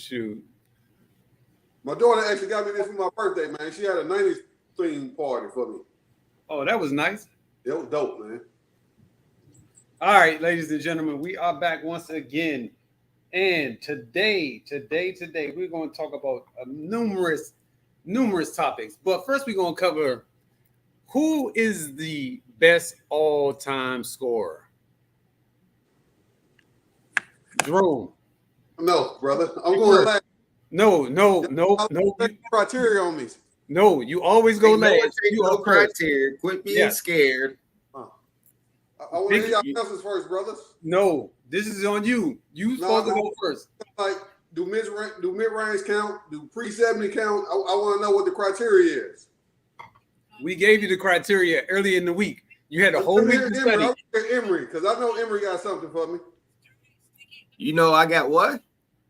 Shoot. My daughter actually got me this for my birthday, man. She had a 90s theme party for me. Oh, that was nice. It was dope, man. All right, ladies and gentlemen, we are back once again. And today, we're going to talk about numerous topics. But first, we're going to cover who is the best all-time scorer. Jerome. No, brother. I'm going last. No. Criteria on me. No, you always go last. You no criteria. Quit being scared. I want to hear y'all answers first, brothers. No, this is on you. You supposed to go first. Like, do mid-range count? Do pre-70 count? I want to know what the criteria is. We gave you the criteria early in the week. You had a whole week to study. Emory, because I know Emory got something for me. You know I got what?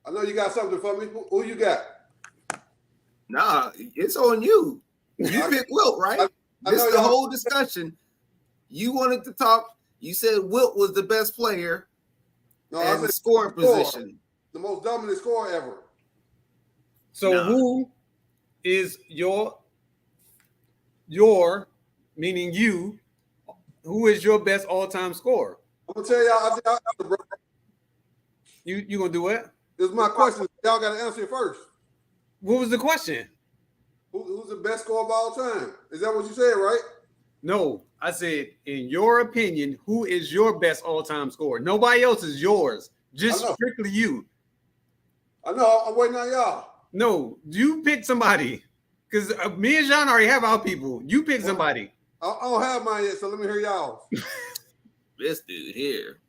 I know you got something for me. Who you got? Nah, it's on you. You picked Wilt, right? This is the whole discussion. You wanted to talk. You said Wilt was the best player at the scoring position. The most dominant scorer ever. So who is your meaning you, who is your best all-time scorer? I'm going to tell y'all. You going to do what? This is my question. Y'all got to answer it first. What was the question? Who's the best scorer of all time? Is that what you said, right? No, I said, in your opinion, who is your best all-time scorer? Nobody else is yours. Just strictly you. I know. I'm waiting on y'all. No, you pick somebody. Because me and John already have our people. You pick somebody. I don't have mine yet, so let me hear y'all. This dude here.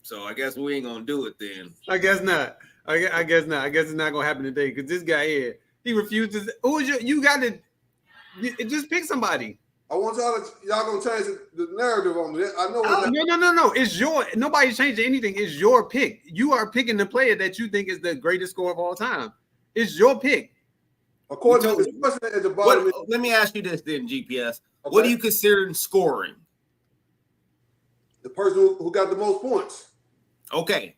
So I guess we ain't going to do it then. I guess not. I guess not. I guess it's not going to happen today because this guy here, he refuses. Who is you got to just pick somebody. I want y'all gonna change the narrative on me. I know. No. It's nobody's changing anything. It's your pick. You are picking the player that you think is the greatest scorer of all time. It's your pick. According to the question at the bottom. Let me ask you this then, GPS. Okay. What do you consider scoring? The person who got the most points. Okay.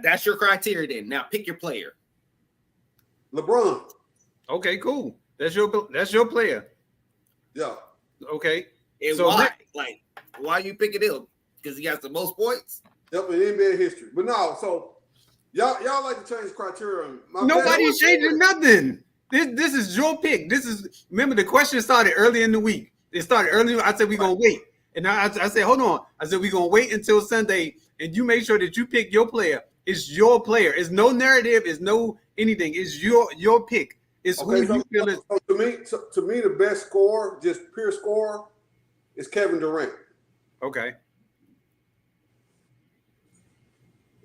That's your criteria then. Now pick your player. LeBron. Okay, cool. That's your player. Yeah. Okay. And so why? Why you picking him? Because he got the most points? Yep, in NBA history. But no, so y'all like to change criteria. Nobody's changing nothing. This is your pick. Remember the question started early in the week. It started early. I said we're gonna wait. And I said, hold on. I said we're gonna wait until Sunday, and you make sure that you pick your player. It's your player. It's no narrative, it's no anything. It's your pick. It's who you feel is. To me, the best scorer, just pure scorer, is Kevin Durant. Okay.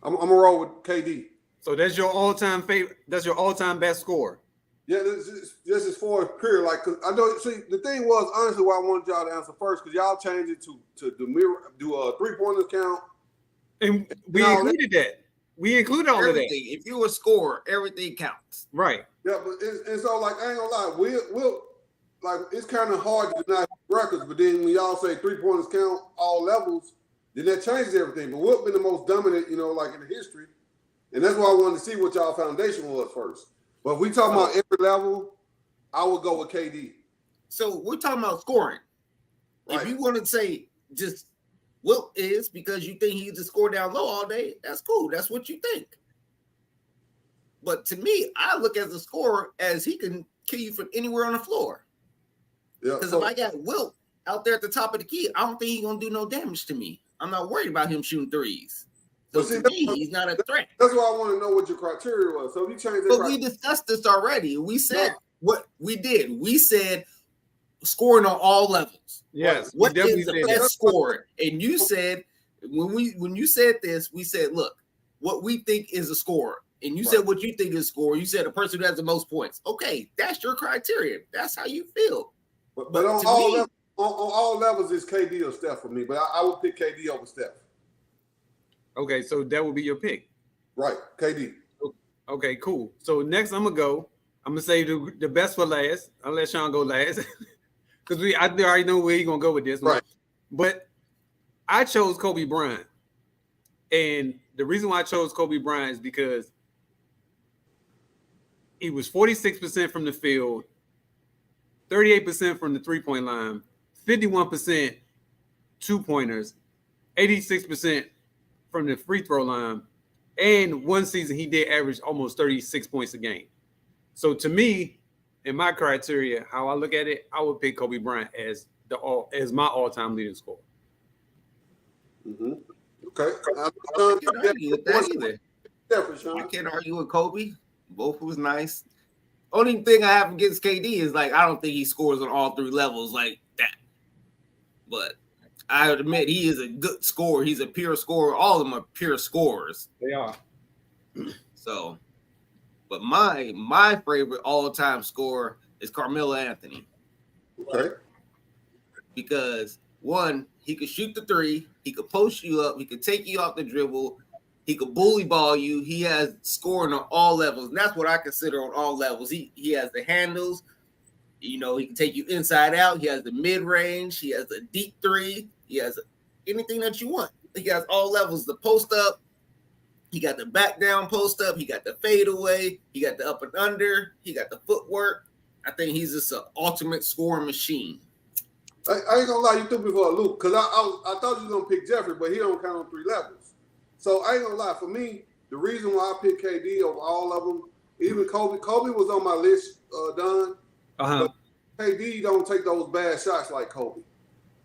I'm gonna roll with KD. So that's your all-time favorite. That's your all-time best scorer. Yeah, this is for pure. Like, cause I know. See, the thing was honestly why I wanted y'all to answer first because y'all changed it to the mirror, do a 3-pointers count, and we included that. We included all everything. Of that. If you a scorer, everything counts. Right. Yeah, but and so like I ain't gonna lie, we'll like it's kind of hard to deny records, but then when y'all say 3-pointers count all levels, then that changes everything. But Wilt been the most dominant, like in the history, and that's why I wanted to see what y'all foundation was first. But if we talking about every level, I would go with KD. So we're talking about scoring. Right. If you want to say just Wilt is because you think he just score down low all day, that's cool. That's what you think. But to me, I look at the scorer as he can kill you from anywhere on the floor. Yeah. Because if I got Wilt out there at the top of the key, I don't think he's gonna do no damage to me. I'm not worried about him shooting threes. So to me, he's not a threat. That's why I want to know what your criteria was. So if you change that, but we discussed this already. We said what we did. We said scoring on all levels. Yes. What is the best scorer? And you said when you said this, we said, look, what we think is a scorer. And you said what you think is a scorer. You said a person who has the most points. Okay, that's your criteria. That's how you feel. But on all levels, it's KD or Steph for me. But I would pick KD over Steph. Okay, so that would be your pick. Right, KD. Okay, cool. So next I'm gonna save the best for last. I'll let Sean go last. Because I already know where he's gonna go with this one. Right. But I chose Kobe Bryant. And the reason why I chose Kobe Bryant is because he was 46% from the field, 38% from the 3-point line, 51% 2-pointers, 86% from the free throw line, and one season he did average almost 36 points a game. So to me, in my criteria, how I look at it, I would pick Kobe Bryant as my all-time leading scorer. Mm-hmm. Okay. I can't argue with that either. I can't argue with Kobe. Both was nice. Only thing I have against KD is like I don't think he scores on all three levels like that. But I would admit he is a good scorer. He's a pure scorer. All of them are pure scorers. They are. So, but my favorite all-time scorer is Carmelo Anthony. Okay. Because one, he could shoot the three, he could post you up, he could take you off the dribble, he could bully ball you. He has scoring on all levels, and that's what I consider on all levels. He has the handles, you know, he can take you inside out. He has the mid range, he has a deep three, he has anything that you want. He has all levels. The post up, he got the back down post up, he got the fade away, he got the up and under, he got the footwork. I think he's just an ultimate scoring machine. I ain't gonna lie, you threw me for a loop because I thought you was gonna pick Jeffrey, but he don't count on three levels. So I ain't gonna lie, for me, the reason why I picked KD over all of them, even Kobe was on my list, Don. Uh-huh. KD don't take those bad shots like Kobe.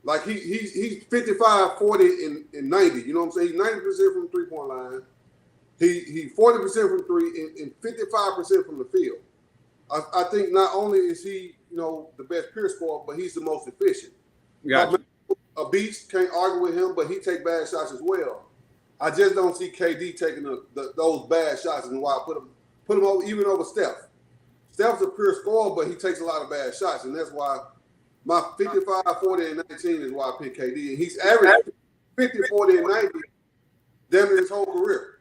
Like he's 55, 40, and 90. You know what I'm saying? He's 90% from the 3-point line. He 40% from three and 55% from the field. I think not only is he, you know, the best pure scorer, but he's the most efficient. Gotcha. A beast, can't argue with him, but he take bad shots as well. I just don't see KD taking those bad shots, and why I put him over, even over Steph. Steph's a pure scorer, but he takes a lot of bad shots, and that's why my 55, 40, and 19 is why I pick KD. And he's averaged 50, 40, and 90 damn near his whole career.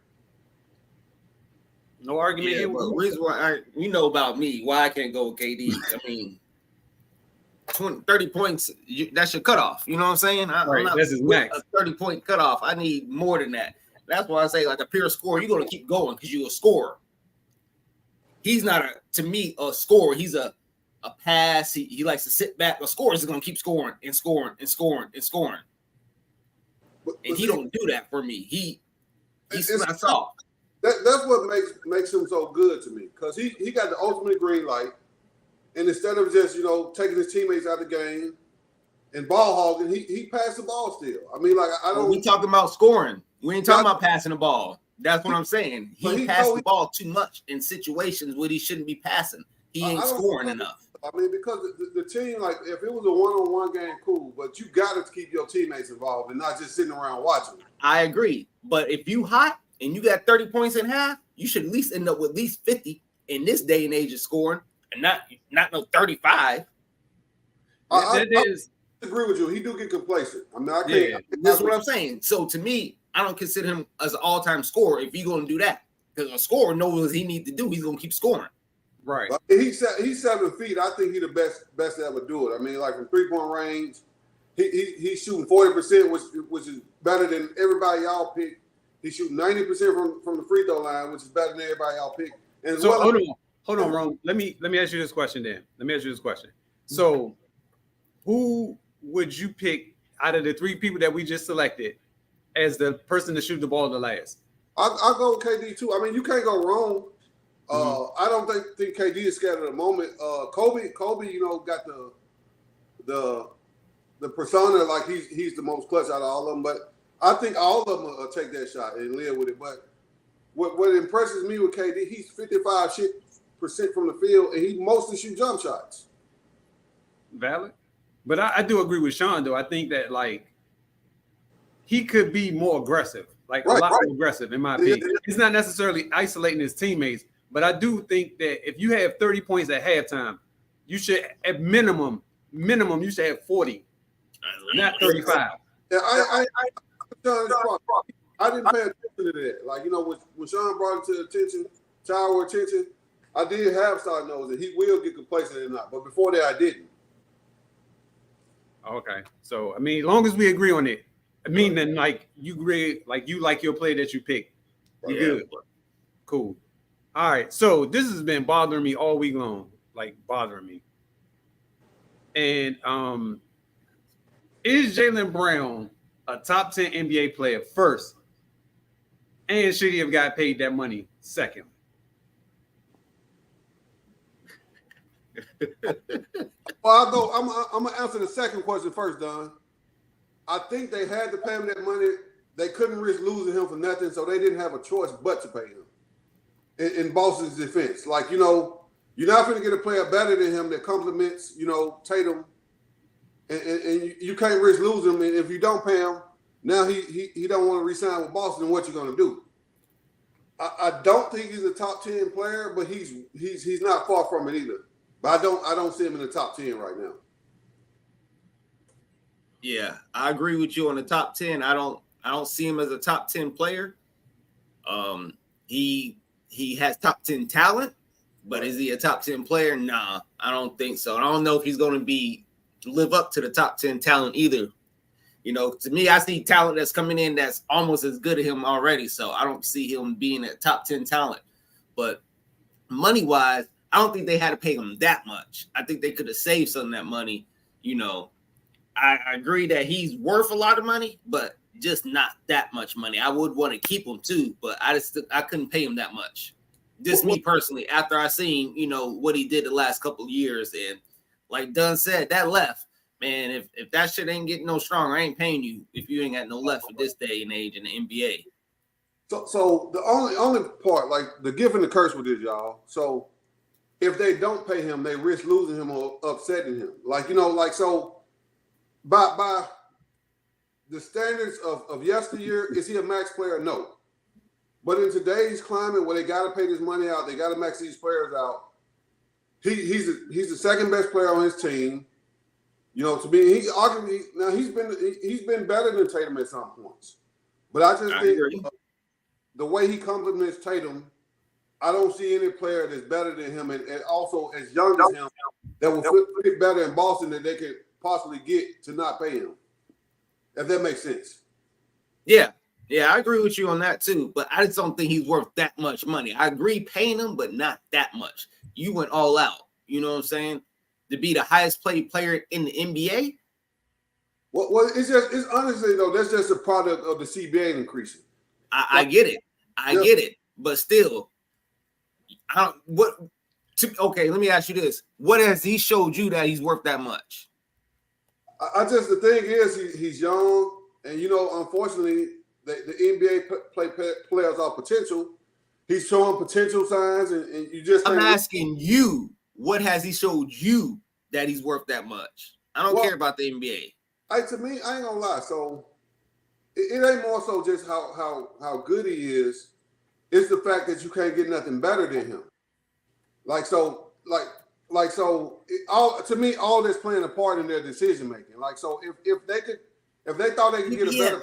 No argument here. But the reason why you know about me, why I can't go with KD. I mean, 30 points, that's your cutoff. You know what I'm saying? Right, that's his max. A 30-point cutoff. I need more than that. That's why I say, like a pure scorer, you're going to keep going because you're a scorer. He's not, to me, a scorer. He's a pass. He likes to sit back. A scorer is going to keep scoring and scoring and scoring and scoring. And he don't do that for me. He's not soft. That's what makes him so good to me, because he got the ultimate green light, and instead of just, you know, taking his teammates out of the game and ball hogging, he passed the ball still. I mean, like I don't. We talking about scoring. We ain't talking about passing the ball. That's what I'm saying. He passed the ball too much in situations where he shouldn't be passing. He ain't scoring enough. I mean, because the team, like, if it was a one-on-one game, cool, but you got to keep your teammates involved and not just sitting around watching. I agree, but if you hot and you got 30 points in half, you should at least end up with at least 50 in this day and age of scoring, and not no 35. I agree with you. He do get complacent. I mean, I can't. Yeah, that's what I'm saying. So to me, I don't consider him as an all-time scorer if you're going to do that, because a scorer knows what he needs to do. He's going to keep scoring. Right. He's 7 feet. I think he's the best to ever do it. I mean, like from 3-point range, he's shooting 40%, which is better than everybody y'all pick. He's shooting 90% from the free throw line, which is better than everybody y'all pick. And so hold on, Ron. Let me ask you this question then. So, who would you pick out of the three people that we just selected as the person to shoot the ball the last? I'll go with KD too. I mean, you can't go wrong. I don't think KD is scared at the moment. Kobe, you know, got the persona like he's the most clutch out of all of them. But I think all of them will take that shot and live with it. But what impresses me with KD, he's 55% from the field, and he mostly shoot jump shots. Valid. But I do agree with Sean, though. I think that, like, he could be more aggressive, like a lot more aggressive, in my opinion. He's not necessarily isolating his teammates, but I do think that if you have 30 points at halftime, you should, at minimum, you should have 40, not 35. Yeah, I didn't pay attention to that. Like, you know, when Sean brought it to our attention, I did have started knowing that he will get complacent or not. But before that, I didn't. Okay. So, I mean, as long as we agree on it, I mean, then, like, you agree, like, you like your play that you pick. You good. Cool. All right, so this has been bothering me all week long, like bothering me. And is Jaylen Brown a top 10 NBA player first? And should he have got paid that money second? Well, I'll go. I'm gonna answer the second question first, Don. I think they had to pay him that money. They couldn't risk losing him for nothing, so they didn't have a choice but to pay him. In Boston's defense, like, you're not going to get a player better than him that complements, Tatum, and you can't risk losing him. And if you don't pay him, now he don't want to re-sign with Boston. What you going to do? I don't think he's a top 10 player, but he's not far from it either. But I don't see him in the top 10 right now. Yeah, I agree with you on the top 10. I don't see him as a top 10 player. He has top 10 talent, but is he a top 10 player? Nah, I don't think so. I don't know if he's going to live up to the top 10 talent either. To me, I see talent that's coming in that's almost as good as him already. So I don't see him being a top 10 talent. But money-wise, I don't think they had to pay him that much. I think they could have saved some of that money. I agree that he's worth a lot of money, but just not that much money. I would want to keep him too, but I couldn't pay him that much. Just me personally, after I seen, what he did the last couple of years. And like Dunn said, that left, man, if that shit ain't getting no stronger, I ain't paying you if you ain't got no left for this day and age in the NBA. So the only part, like the gift and the curse with this, y'all. So if they don't pay him, they risk losing him or upsetting him. So by the standards of yesteryear, is he a max player? No. But in today's climate where they got to pay this money out, they got to max these players out. He's the second best player on his team. To me, he's been better than Tatum at some points. But I just think the way he complements Tatum, I don't see any player that's better than him and also as young as him that will fit better in Boston that they could possibly get to not pay him. If that makes sense. Yeah, I agree with you on that too. But I just don't think he's worth that much money. I agree paying him, but not that much. You went all out. You know what I'm saying? To be the highest paid player in the NBA. Well, it's honestly though, that's just a product of the CBA increasing. I get it. I get it. But still, okay, let me ask you this. What has he showed you that he's worth that much? The thing is he's young, and unfortunately the NBA players are potential. He's showing potential signs, and you just. I'm asking you, what has he showed you that he's worth that much? I don't care about the NBA. To me, I ain't gonna lie. So it ain't more so just how good he is. It's the fact that you can't get nothing better than him. To me, all that's playing a part in their decision making. If they thought they could get a better.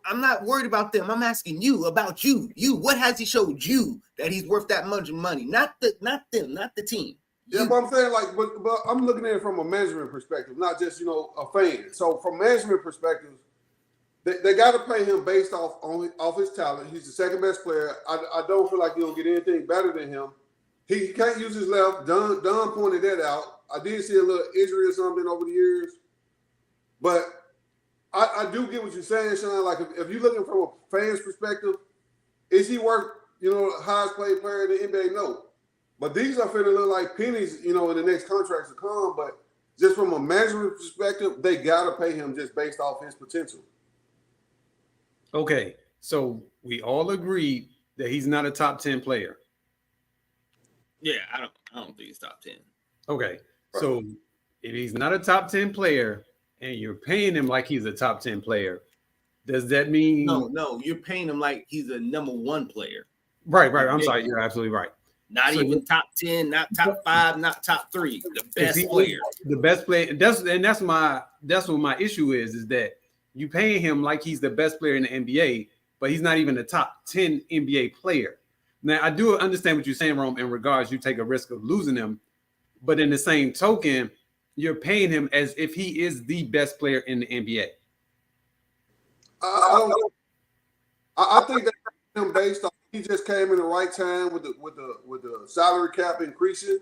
I'm not worried about them. I'm asking you about you. What has he showed you that he's worth that much money? Not them, not the team. Yeah, but I'm saying but I'm looking at it from a management perspective, not just a fan. So from management perspective, they got to pay him based off his talent. He's the second best player. I don't feel like he'll get anything better than him. He can't use his left. Don pointed that out. I did see a little injury or something over the years, but I do get what you're saying, Sean. Like if you're looking from a fan's perspective, is he worth the highest paid player in the NBA? No. But these are finna look like pennies, in the next contracts to come. But just from a management perspective, they gotta pay him just based off his potential. Okay, so we all agree that he's not a top 10 player. Yeah, I don't think he's top 10. Okay, right. So if he's not a top 10 player and you're paying him like he's a top 10 player, does that mean no? You're paying him like he's a number one player. Right. I'm sorry, you're absolutely right. Not even top 10, not top 5, not top 3. The best player. The best player. That's what my issue is that you paying him like he's the best player in the NBA, but he's not even a top 10 NBA player. Now, I do understand what you're saying, Rome, in regards you take a risk of losing him, but in the same token, you're paying him as if he is the best player in the NBA. I think that him based off he just came in the right time with the salary cap increasing.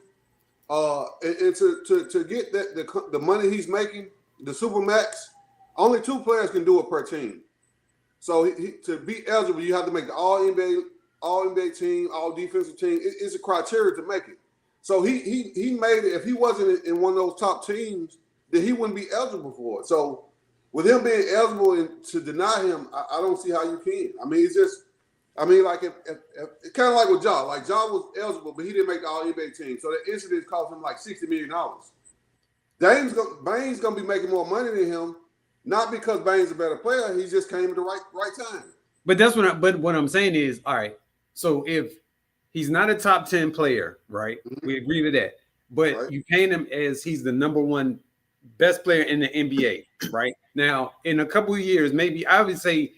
And to get the money he's making, the super max, only 2 players can do it per team. So to be eligible, you have to make the all NBA team, all defensive team. It's a criteria to make it. So he made it. If he wasn't in one of those top teams, then he wouldn't be eligible for it. So with him being eligible and to deny him, I don't see how you can. I mean, it's just, I mean, like if kind of like with Ja. Like Ja was eligible, but he didn't make the All NBA team. So the incident cost him like $60 million. Bane's gonna be making more money than him, not because Bane's a better player. He just came at the right time. But what I'm saying is, all right. So if he's not a top 10 player, right? Mm-hmm. We agree to that. But you paint him as he's the number 1 best player in the NBA, right? Now, in a couple of years, maybe I would say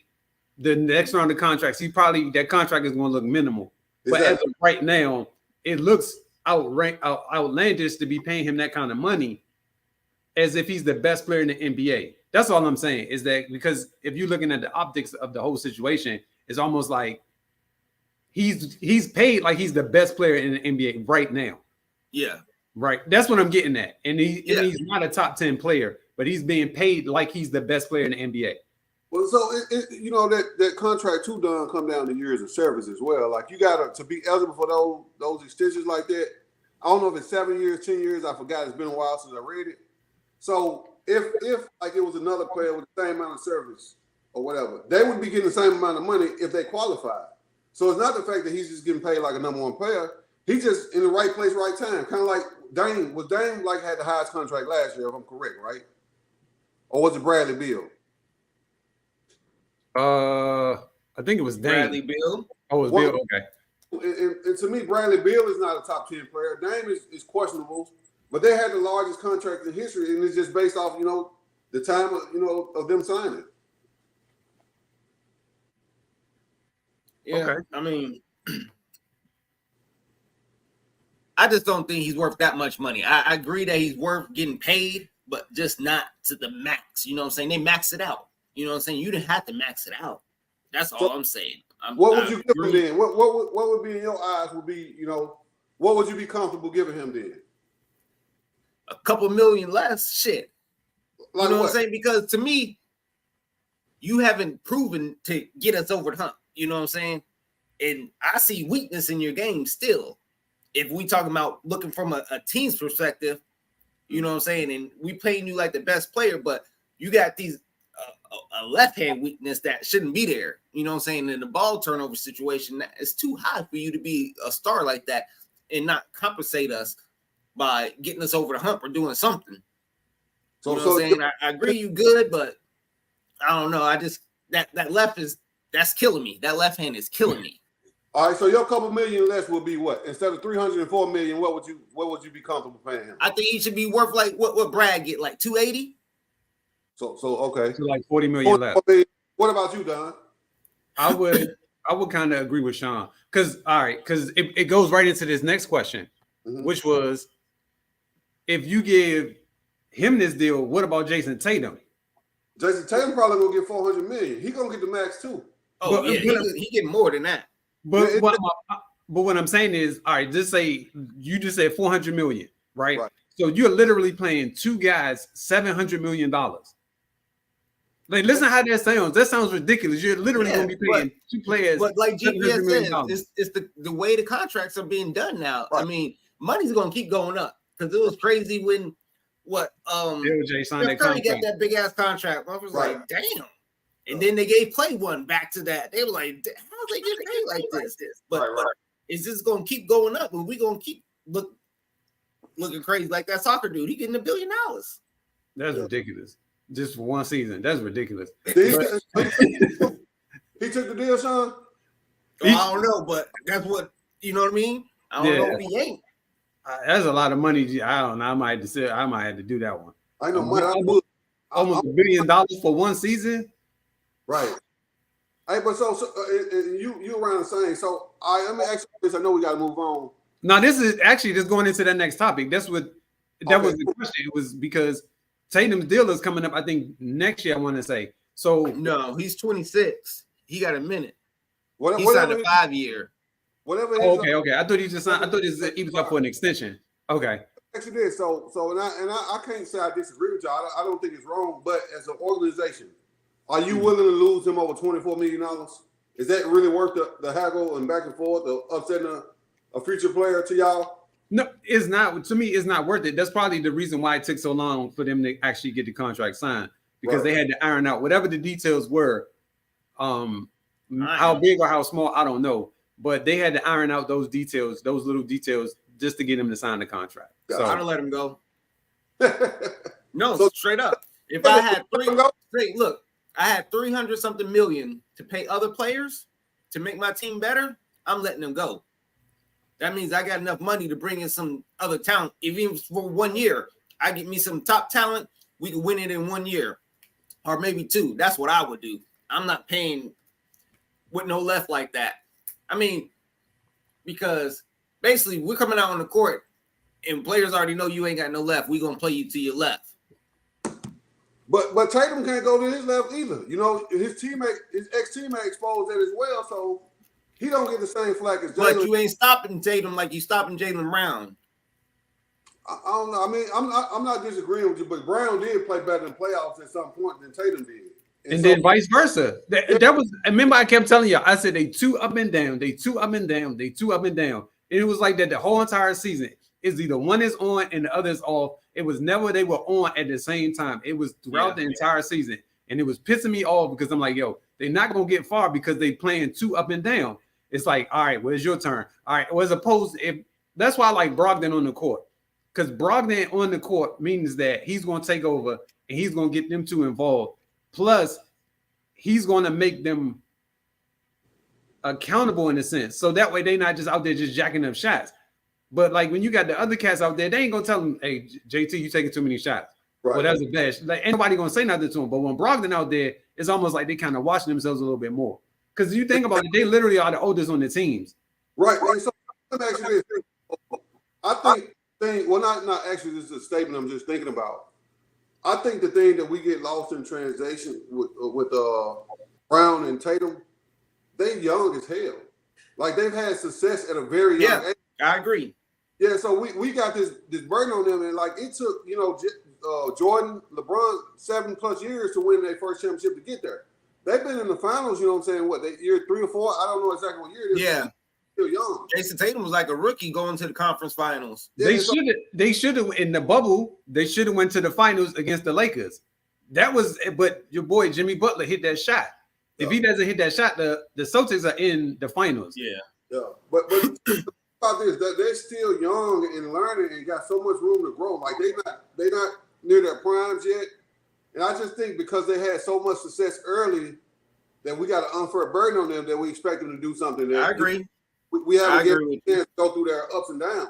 the next round of contracts, that contract is going to look minimal. Exactly. But as of right now, it looks outlandish to be paying him that kind of money as if he's the best player in the NBA. That's all I'm saying, is that because if you're looking at the optics of the whole situation, it's almost like he's paid like he's the best player in the NBA right now. Yeah. Right. That's what I'm getting at. And he's not a top 10 player, but he's being paid like he's the best player in the NBA. Well, so that contract too done come down to years of service as well. Like you got to be eligible for those extensions like that. I don't know if it's 7 years, 10 years. I forgot. It's been a while since I read it. So if like it was another player with the same amount of service or whatever, they would be getting the same amount of money if they qualified. So it's not the fact that he's just getting paid like a number 1 player. He's just in the right place, right time. Kind of like Dame. Was Dame like had the highest contract last year, if I'm correct, right? Or was it Bradley Beal? I think it was Dame. Bradley Beal. Oh, it was Beal. Okay. And to me, Bradley Beal is not a top 10 player. Dame is questionable, but they had the largest contract in history, and it's just based off, the time of them signing. Yeah, okay. I mean, I just don't think he's worth that much money. I agree that he's worth getting paid, but just not to the max. You know what I'm saying? They max it out. You know what I'm saying? You didn't have to max it out. That's all I'm saying. What would you give him then? What would be in your eyes would be, what would you be comfortable giving him then? A couple million less, shit. Like you know what I'm saying? Because to me, you haven't proven to get us over the hump. You know what I'm saying? And I see weakness in your game still. If we talking about looking from a team's perspective, you know what I'm saying? And we playing you like the best player, but you got these a left-hand weakness that shouldn't be there. You know what I'm saying? In the ball turnover situation, it's too high for you to be a star like that and not compensate us by getting us over the hump or doing something. So, you know what I'm saying? I agree you good, but I don't know. I just that left that's killing me. That left hand is killing me. All right, so your couple million less would be what? Instead of $304 million, what would you be comfortable paying him? I think he should be worth like what Brad get, like 280. So okay, so like 40 million less. What about you, Don? I would kind of agree with Sean because it goes right into this next question, which was if you give him this deal, what about Jason Tatum? Jason Tatum probably gonna get $400 million. He gonna get the max too. Oh, but, yeah, he get more than that. But what I'm saying is, all right, just say you just said $400 million, right? So you're literally playing 2 guys $700 million. Like, listen how that sounds. That sounds ridiculous. You're literally going to be paying 2 players. But like GPS says, it's the way the contracts are being done now. Right. I mean, money's going to keep going up because it was crazy when LJ signed that contract. Got that big ass contract. I was like, damn. And then they gave Play one back to that. They were like, how they get paid like this? But is this going to keep going up? And we going to keep looking crazy like that soccer dude? He getting $1 billion. That's ridiculous. Just for one season. That's ridiculous. He took the deal, Sean? I don't know, but that's what, you know what I mean? I don't know if he ain't. That's a lot of money. I don't know. I might have to do that one. I know almost $1 billion for one season. Right. Hey, but so you around the same. So let me ask you this. I know we got to move on. Now, this is actually just going into that next topic. That was the question. It was because Tatum's deal is coming up, I think, next year, I want to say. So no, he's 26. He got a minute. He signed a 5-year. Whatever. Okay. I thought he was up for an extension. Okay. Actually, did so. I can't say I disagree with y'all. I don't think it's wrong. But as an organization, are you willing to lose him over $24 million? Is that really worth the haggle and back and forth of upsetting a future player to y'all? No, it's not. To me, it's not worth it. That's probably the reason why it took so long for them to actually get the contract signed, because they had to iron out whatever the details were. How big or how small, I don't know, but they had to iron out those details, those little details, just to get him to sign the contract. So I'd have let him go. No, So- straight up. If I had I had 300 something million to pay other players to make my team better, I'm letting them go. That means I got enough money to bring in some other talent, even for 1 year. I get me some top talent, we can win it in 1 year, or maybe 2. That's what I would do. I'm not paying with no left like that. I mean, because basically we're coming out on the court and players already know you ain't got no left. We're gonna play you to your left. But Tatum can't go to his left either. You know, his ex-teammate exposed that as well, so he don't get the same flack as Jaylen. But you ain't stopping Tatum like you stopping Jaylen Brown. I don't know. I mean, I'm not disagreeing with you, but Brown did play better in playoffs at some point than Tatum did. And then vice versa. That was, remember, I kept telling you, I said they two up and down, they two up and down, they two up and down. And it was like that the whole entire season. Is either one is on and the other is off. It was never they were on at the same time. It was throughout the entire season. And it was pissing me off because I'm like, yo, they're not going to get far because they playing two up and down. It's like, all right, where's your turn? All right. Well, as opposed if that's why I like Brogdon on the court. Because Brogdon on the court means that he's going to take over and he's going to get them two involved. Plus, he's going to make them accountable in a sense. So that way they're not just out there just jacking up shots. But like when you got the other cats out there, they ain't gonna tell them, "Hey, JT, you taking too many shots." Right. Well, that's a bad. Like ain't nobody gonna say nothing to him. But when Brogdon out there, it's almost like they kind of watching themselves a little bit more. Because you think about it, they literally are the oldest on the teams. Right. And so actually, I think well, not actually. This is a statement I'm just thinking about. I think the thing that we get lost in translation with Brown and Tatum, they young as hell. Like they've had success at a very young age. I agree. Yeah, so we got this burden on them, and like it took Jordan, LeBron 7+ years to win their first championship to get there. They've been in the finals, you know what I'm saying? What, year 3 or 4? I don't know exactly what year it is. Yeah, still young. Jason Tatum was like a rookie going to the conference finals. Yeah, they should have in the bubble. They should have went to the finals against the Lakers. That was, but your boy Jimmy Butler hit that shot. If he doesn't hit that shot, the Celtics are in the finals. Yeah, but. About this, that they're still young and learning and got so much room to grow. Like they're not near their primes yet. And I just think because they had so much success early that we got an unfair burden on them that we expect them to do something. That I agree. We haven't given them a chance to go through their ups and downs.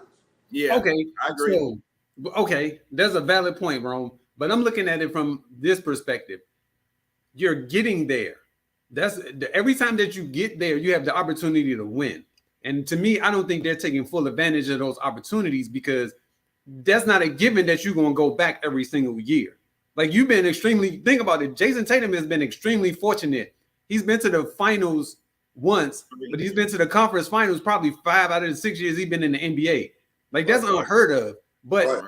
Yeah. Okay. I agree. So, okay, there's a valid point, Rome. But I'm looking at it from this perspective. You're getting there. That's every time that you get there, you have the opportunity to win. And to me, I don't think they're taking full advantage of those opportunities because that's not a given that you're going to go back every single year. Like you've been think about it. Jason Tatum has been extremely fortunate. He's been to the finals once, but he's been to the conference finals probably 5 out of the 6 years he's been in the NBA. Like that's unheard of. But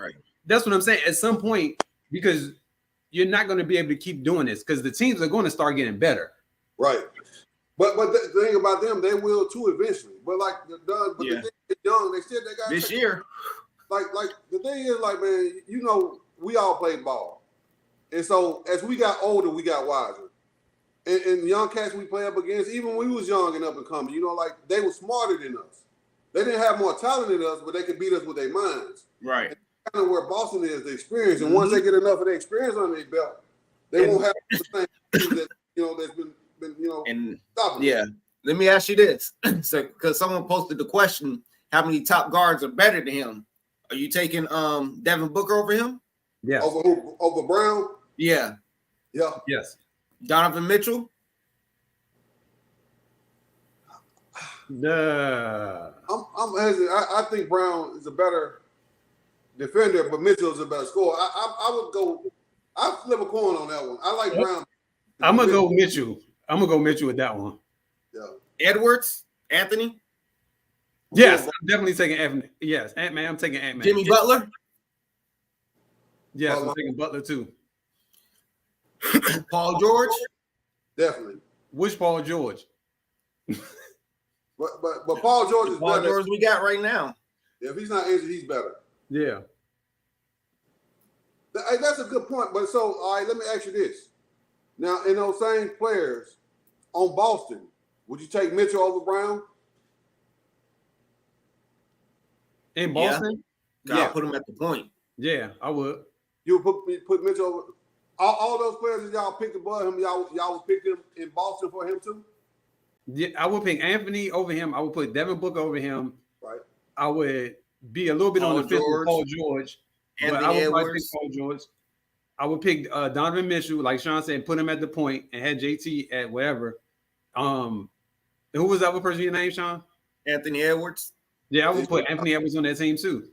that's what I'm saying. At some point, because you're not going to be able to keep doing this because the teams are going to start getting better. Right. But the thing about them, they will too eventually. But like the they're young, they got this year. Like the thing is, like, man, you know, we all played ball, and so as we got older, we got wiser. And young cats we play up against, even when we was young and up and coming, you know, like they were smarter than us. They didn't have more talent than us, but they could beat us with their minds. Right. And kind of where Boston is, the experience, and once they get enough of the experience on their belt, they won't have the same things that that's been and stopping. Yeah. Let me ask you this. So because someone posted the question, how many top guards are better than him? Are you taking Devin Booker over him? Yeah. Over Brown? Yeah. Yeah. Yes. Donovan Mitchell? I'm hesitant. I think Brown is a better defender, but Mitchell is a better scorer. I would go. I flip a coin on that one. I like Brown. I'm gonna go Mitchell. I'm gonna go Mitchell with that one. Yeah. Edwards, Anthony. Yes, I'm definitely taking Anthony. Yes, Ant-Man. I'm taking Ant-Man. Jimmy Butler. Yes, I'm taking Butler too. Paul George. Definitely. Which Paul George? But Paul George is Paul better. George we got right now. If he's not injured, he's better. Yeah. That's a good point. But so, all right, let me ask you this. Now, in those same players on Boston, would you take Mitchell over Brown? In Boston? I'll put him at the point. Yeah, I would. You would put Mitchell over all those players that y'all picked above him. Y'all would pick him in Boston for him too. Yeah, I would pick Anthony over him. I would put Devin Booker over him. Right. I would be a little bit on the fence with Paul George, but I would probably pick Paul George. I would pick Donovan Mitchell, like Sean said, put him at the point and had JT at whatever. Who was the other person you named, Sean? Anthony Edwards. Yeah, I would put Anthony Edwards on that team too.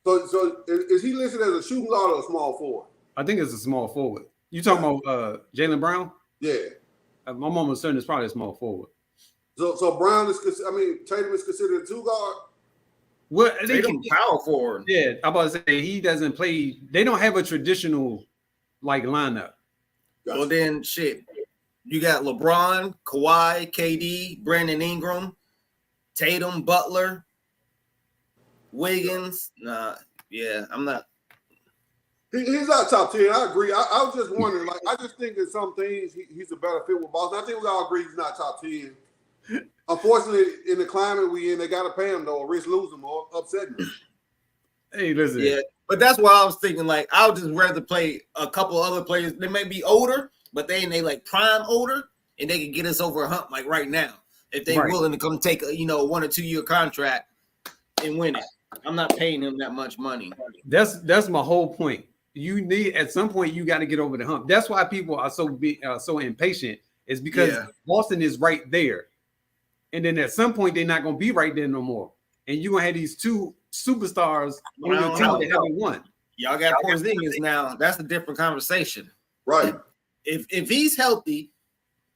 So is he listed as a shooting guard or a small forward? I think it's a small forward. You talking about Jaylen Brown? Yeah. I'm almost certain it's probably a small forward. So Brown is, Tatum is considered a two guard. Well, they can power forward. Yeah, I'm about to say he doesn't play. They don't have a traditional like lineup. Gotcha. Well, then shit, you got LeBron, Kawhi, KD, Brandon Ingram, Tatum, Butler, Wiggins. Nah, yeah, I'm not. He's not top 10. I agree. I was just wondering. Like, I just think that some things he's a better fit with Boston. I think we all agree he's not top 10. Unfortunately, in the climate we in, they got to pay him though, or risk losing him or upsetting him. Hey, listen. Yeah, but that's why I was thinking. Like, I would just rather play a couple other players. They may be older, but they like prime older, and they can get us over a hump like right now if they're willing to come take a 1 or 2 year contract and win it. I'm not paying him that much money. That's my whole point. You need at some point you got to get over the hump. That's why people are so impatient. Is because Boston is right there, and then at some point they're not going to be right there no more. And you're gonna have these two superstars on your team that haven't won. Y'all got Porzingis now. That's a different conversation, right? If he's healthy,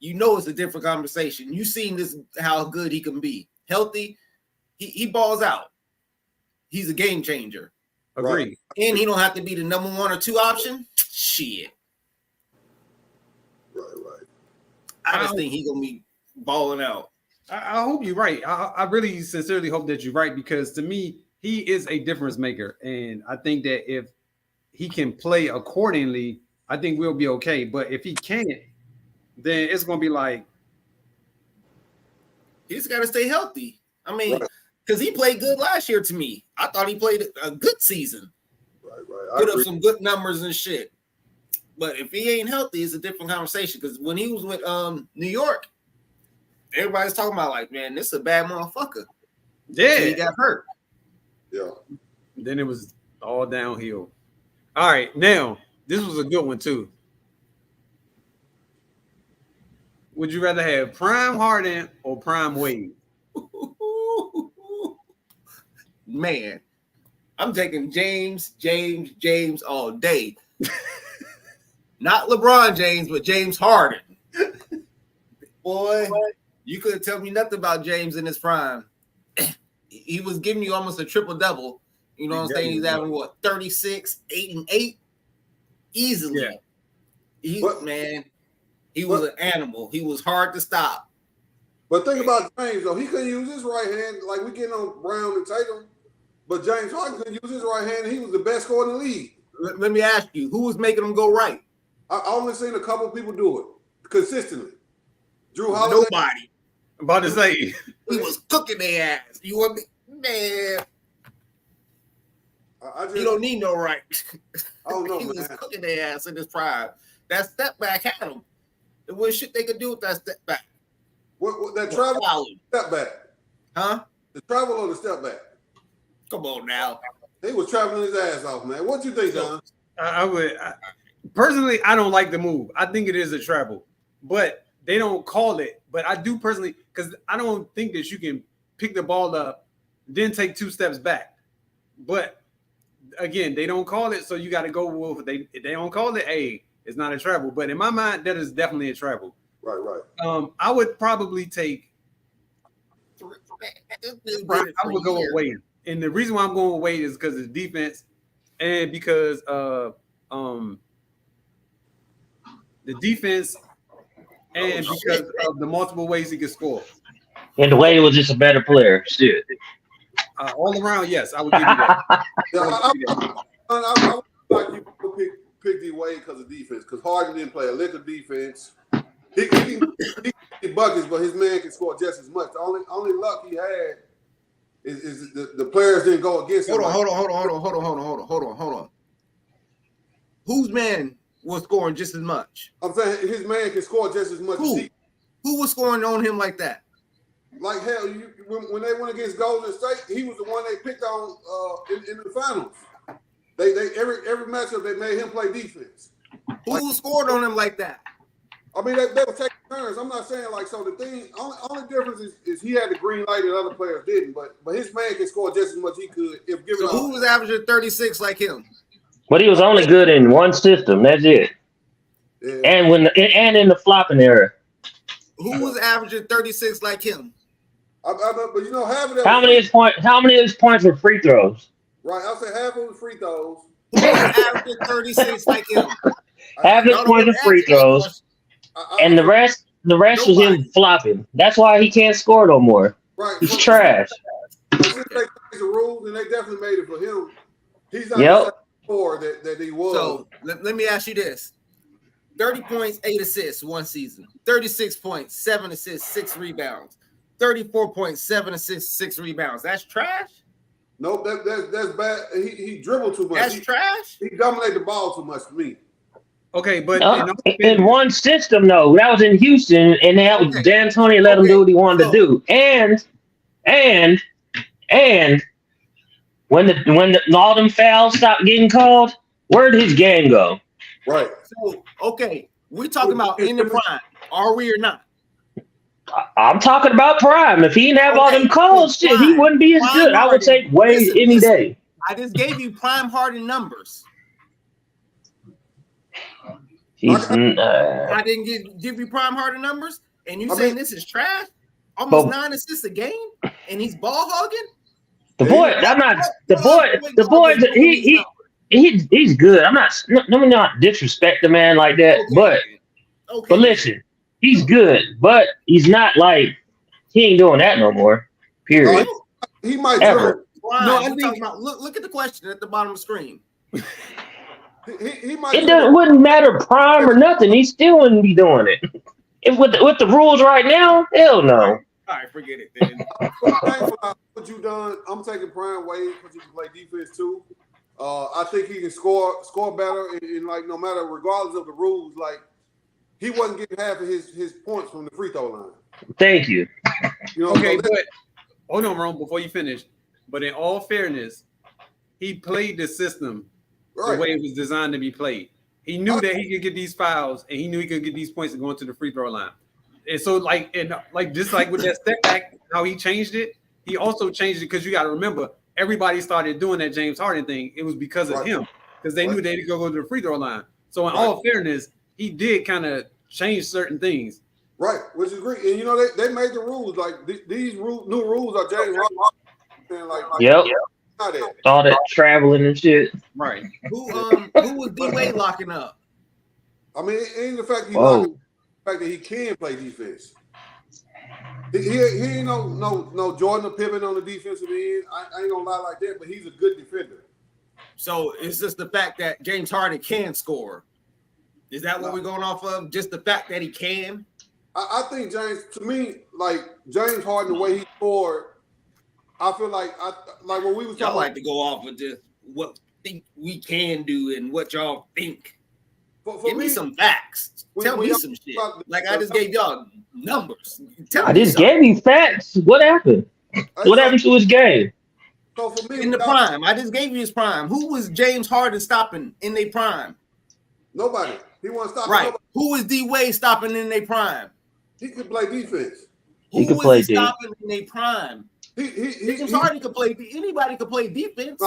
it's a different conversation. You've seen this how good he can be healthy. He balls out. He's a game changer. Agreed. And he don't have to be the number 1 or 2 option. Shit. Right. I just think he's gonna be balling out. I hope you're right. I really sincerely hope that you're right, because to me, he is a difference maker. And I think that if he can play accordingly, I think we'll be okay. But if he can't, then it's going to be like. He's got to stay healthy. I mean, because he played good last year to me. I thought he played a good season. Right. Put up some good numbers and shit. But if he ain't healthy, it's a different conversation. Because when he was with New York, everybody's talking about like, man, this is a bad motherfucker. Yeah. He got hurt. Yeah. Then it was all downhill. All right. Now, this was a good one too. Would you rather have prime Harden or prime Wade? Man, I'm taking James all day. Not LeBron James, but James Harden. Boy, you couldn't tell me nothing about James in his prime. He was giving you almost a triple-double. You know what I'm saying? He's having, 36, 8, and 8? Easily. Yeah. He was an animal. He was hard to stop. But think about James, though. He couldn't use his right hand. Like, we getting on Brown and Tatum. But James Harden couldn't use his right hand, and he was the best scorer in the league. Let me ask you, who was making him go right? I only seen a couple people do it consistently. Drew Holiday. Nobody. I'm about to say. He was cooking their ass. You want me? Man. You don't need no right. I don't know, He man. was cooking their ass in his prime. That step back had him. There was shit they could do with that step back. What that travel step back? Huh? The travel or the step back? Come on now. He was traveling his ass off, man. What you think, Don? Personally, I don't like the move. I think it is a travel, but they don't call it. But I do personally, because I don't think that you can pick the ball up, then take 2 steps back. But again, they don't call it, so you got to go with it. If they don't call it, hey, it's not a travel. But in my mind, that is definitely a travel. Right. I would probably take I'm gonna go with Wade, and the reason why I'm going with Wade is because of the defense, and because the defense, and because of the multiple ways he could score. And Wade was just a better player. Shit. All around, yes, I would give you that. I would like you to pick D Wade because of defense. Because Harden didn't play a lick of defense. He buckets, but his man can score just as much. The only luck he had is the players didn't go against him. Hold on. Whose man was scoring just as much? I'm saying his man can score just as much. Who was scoring on him like that? Like hell, when they went against Golden State, he was the one they picked on in the finals. They every matchup they made him play defense. Who scored on him like that? I mean, they were taking turns. I'm not saying like so. The thing, only difference is he had the green light and other players didn't. But his man can score just as much he could if given. So who was averaging 36 like him? But he was only good in one system. That's it. Yeah. And in the flopping era. Who was averaging 36 like him? But you know, half of that. How many of his points were free throws? Right, I'll say half of the free throws. Who was averaging 36 like him? Half his points were free throws, and the rest was him flopping. That's why he can't score no more. Right, He's trash. Since they changed the rules, and they definitely made it for him. He's not the score that he was. So let me ask you this: 30 points, 8 assists, one season. 36 points, 7 assists, 6 rebounds. 34 points, 7 assists, 6 rebounds. That's trash? Nope, that's bad. He dribbled too much. That's trash? He dominated the ball too much for me. Okay, but in one system, though, that was in Houston, and D'Antoni let him do what he wanted to do. And when all them fouls stopped getting called, where'd his game go? Right. So, okay, we're talking about in the prime. Are we or not? I'm talking about prime. If he didn't have all them calls, shit, he wouldn't be as good. I would take Wade any day. I just gave you prime Harden numbers. I didn't give you prime Harden numbers, and you saying this is trash? Almost 9 assists a game, and he's ball hogging. He's good. Let me not disrespect the man like that, but listen. He's good, but he's not like he ain't doing that no more. Period. He might ever. No, I'm talking about look at the question at the bottom of the screen. He might. It wouldn't matter prime or nothing. He still wouldn't be doing it. If with the rules right now, hell no. All right, forget it then. What you done? I'm taking Prime Wade because he can play defense too. I think he can score better, and like no matter regardless of the rules, like. He wasn't getting half of his points from the free throw line. Thank you. Okay, but hold on, Ron, before you finish. But in all fairness, he played the system the way it was designed to be played. He knew that he could get these fouls, and he knew he could get these points and go into the free throw line. And so, like with that step back, how he changed it, he also changed it because you got to remember, everybody started doing that James Harden thing. It was because of him, because they knew they could go to the free throw line. So in all fairness, he did kind of change certain things. Right, which is great. And, you know, they made the rules. Like, these new rules are James Harden. Yep. All that traveling and shit. Right. Who was D-Wade locking up? I mean, it ain't the fact that he can play defense. He ain't no Jordan or Pippen on the defensive end. I ain't gonna lie like that, but he's a good defender. So it's just the fact that James Harden can score. Is that what we're going off of? Just the fact that he can? I think James Harden, the way he scored, I feel like when we was y'all like to go off of just what think we can do and what y'all think. Give me some facts. Tell me some shit. Like I just gave y'all numbers. I just gave you facts. What happened? What happened to his game? So for me, in the prime, I just gave you his prime. Who was James Harden stopping in their prime? Nobody. He wasn't stopping. Right. Nobody. Who was D-Wade stopping in their prime? He could play defense. He could play stopping in their prime? James Harden could play. Anybody could play defense.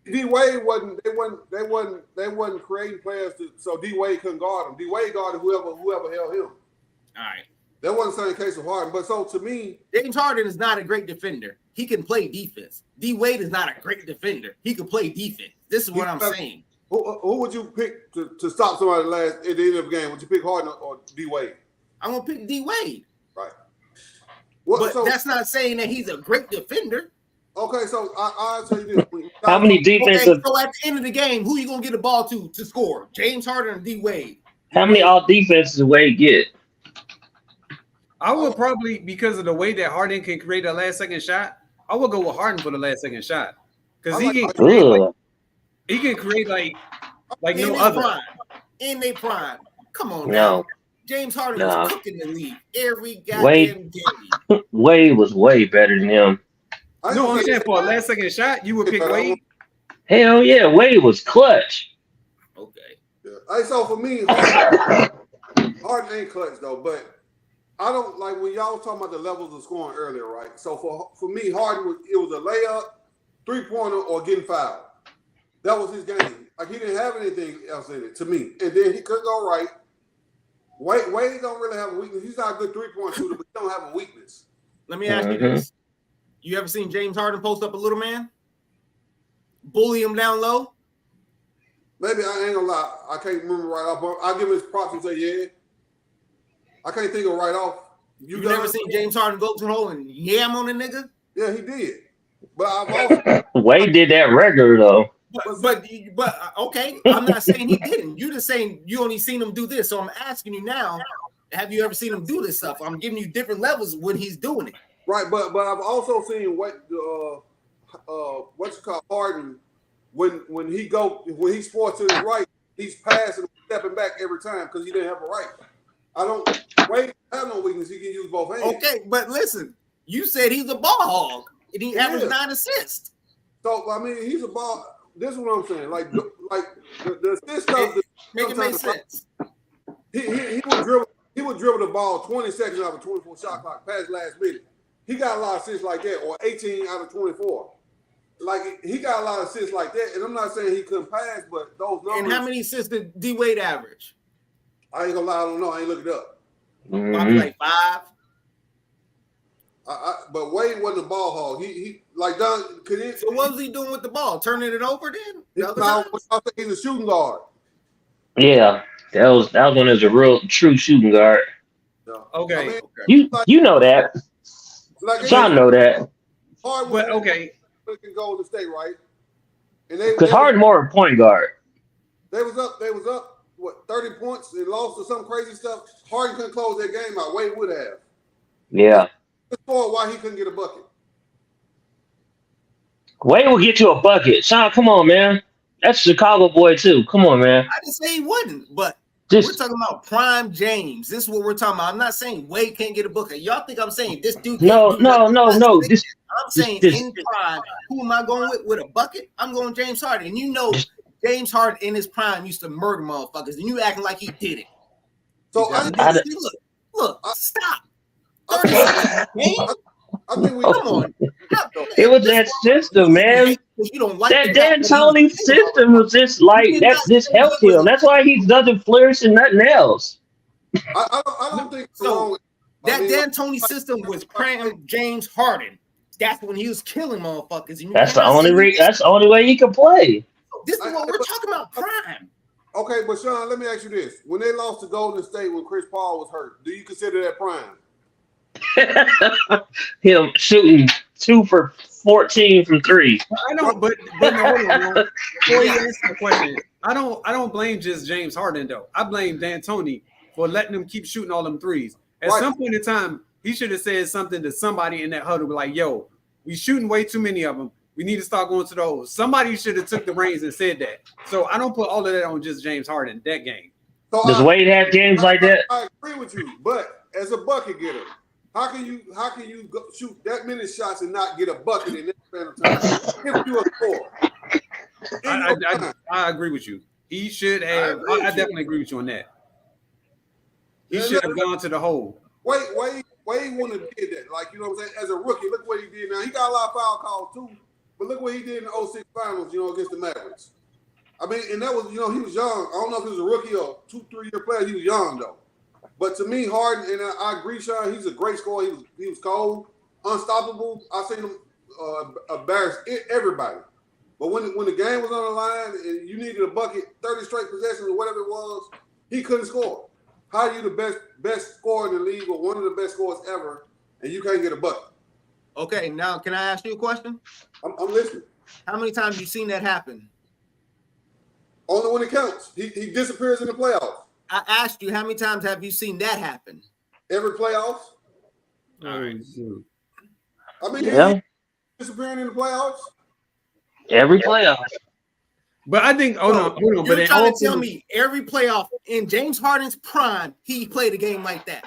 D-Wade wasn't. They wasn't creating players so D-Wade couldn't guard him. D-Wade guarded whoever held him. All right. That wasn't the same case of Harden. But so to me, James Harden is not a great defender. He can play defense. D Wade is not a great defender. He can play defense. This is what I'm saying. Who would you pick to stop somebody at the end of the game? Would you pick Harden or D Wade? I'm gonna pick D Wade. Right. But that's not saying that he's a great defender. Okay, so I'll tell you this. How many defensive? Okay, so at the end of the game, who you gonna get the ball to score? James Harden or D Wade? How many all defenses Wade get? I would probably, because of the way that Harden can create a last second shot, I would go with Harden for the last second shot. Because he can create like no other. Prime. In their prime. Come on No. now. James Harden was cooking the league every goddamn Wade. game. Wade was way better than him. No, I'm saying for a last second shot, you would pick Wade. Hell yeah, Wade was clutch. Okay. Yeah. Hey, so for me, Harden ain't clutch though, but I don't like when y'all was talking about the levels of scoring earlier, right? So for me, Harden it was a layup, 3-pointer, or getting fouled. That was his game. Like he didn't have anything else in it to me. And then he could go right. Wade don't really have a weakness. He's not a good 3-point shooter, but he don't have a weakness. Let me ask you this. You ever seen James Harden post up a little man? Bully him down low? Maybe I ain't gonna lie. I can't remember right off. But I'll give him his props and say, yeah. I can't think of right off. You never seen James Harden go to the hole and yam on a nigga? Yeah, he did. But I've also Wade did that regular though. But okay, I'm not saying he didn't. You're just saying you only seen him do this. So I'm asking you now, have you ever seen him do this stuff? I'm giving you different levels when he's doing it. right, but I've also seen what's it called Harden when he sports to his right, he's passing, stepping back every time because he didn't have a right. Wade have no weakness. He can use both hands. Okay, but listen, you said he's a ball hog and he averaged 9 assists. So I mean, he's a ball. This is what I'm saying. Like the assist stuff. Make it make sense. He would dribble the ball 20 seconds out of a 24 shot clock past last minute. He got a lot of assists like that, or 18 out of 24. Like he got a lot of assists like that. And I'm not saying he couldn't pass, but those numbers. And how many assists did D Wade average? I ain't gonna lie, I don't know. I ain't looked it up. Probably like 5. But Wade wasn't a ball hog. He like done. So what was he doing with the ball? Turning it over then? I think he's a shooting guard. Yeah, that was when he was a real true shooting guard. Okay. You know that. Sean know that. Hard okay. Can go to State, right? And Because Harden more a point guard. They was up. What 30 points? They lost to some crazy stuff. Harden couldn't close their game out. Wade would have. Yeah. That's why he couldn't get a bucket. Wade will get you a bucket. Sean, come on, man. That's Chicago boy too. Come on, man. I didn't say he wouldn't, but we're talking about prime James. This is what we're talking about. I'm not saying Wade can't get a bucket. Y'all think I'm saying this dude? No. I'm saying in prime. Who am I going with a bucket? I'm going James Harden. And you know, James Harden in his prime used to murder motherfuckers, and you acting like he did it. So look, stop. I think we come on. It was that system, man. You don't like that D'Antoni system was just like that. Just helped him. That's why he doesn't flourish in nothing else. I don't think so. That D'Antoni system was prime James Harden. That's when he was killing motherfuckers. That's the only That's the only way he could play. This is what we're talking about, prime. Okay, but Sean, let me ask you this: when they lost to Golden State when Chris Paul was hurt, do you consider that prime? Him shooting 2 for 14 from 3. I don't, but no, hold on. Before you answer the question, I don't blame just James Harden though. I blame D'Antoni for letting him keep shooting all them threes. At some point in time, he should have said something to somebody in that huddle, like, "Yo, we shooting way too many of them. We need to start going to those." Somebody should have took the reins and said that. So I don't put all of that on just James Harden that game. So does Wade have games like that? I agree with you, but as a bucket getter, how can you go shoot that many shots and not get a bucket in that span of time? If you a score. I agree with you. He should have. I definitely agree with you on that. He should have gone to the hole. Wade wouldn't have did that. Like, you know what I'm saying? As a rookie, look what he did now. He got a lot of foul calls too, but look what he did in the 06 finals, against the Mavericks. I mean, and that was, he was young. I don't know if he was a rookie or 2-3 year player. He was young though. But to me, Harden, and I agree, Sean, he's a great scorer. He was cold, unstoppable. I seen him embarrass everybody. But when the game was on the line and you needed a bucket, 30 straight possessions or whatever it was, he couldn't score. How are you the best scorer in the league or one of the best scorers ever, and you can't get a bucket? Okay, now can I ask you a question? I'm listening. How many times have you seen that happen? Only when it counts. He disappears in the playoffs. I asked you, how many times have you seen that happen? Every playoffs. All right. I mean, Yeah. he's disappearing in the playoffs. Every playoff. But I think hold on. You're But trying to tell me every playoff in James Harden's prime, he played a game like that.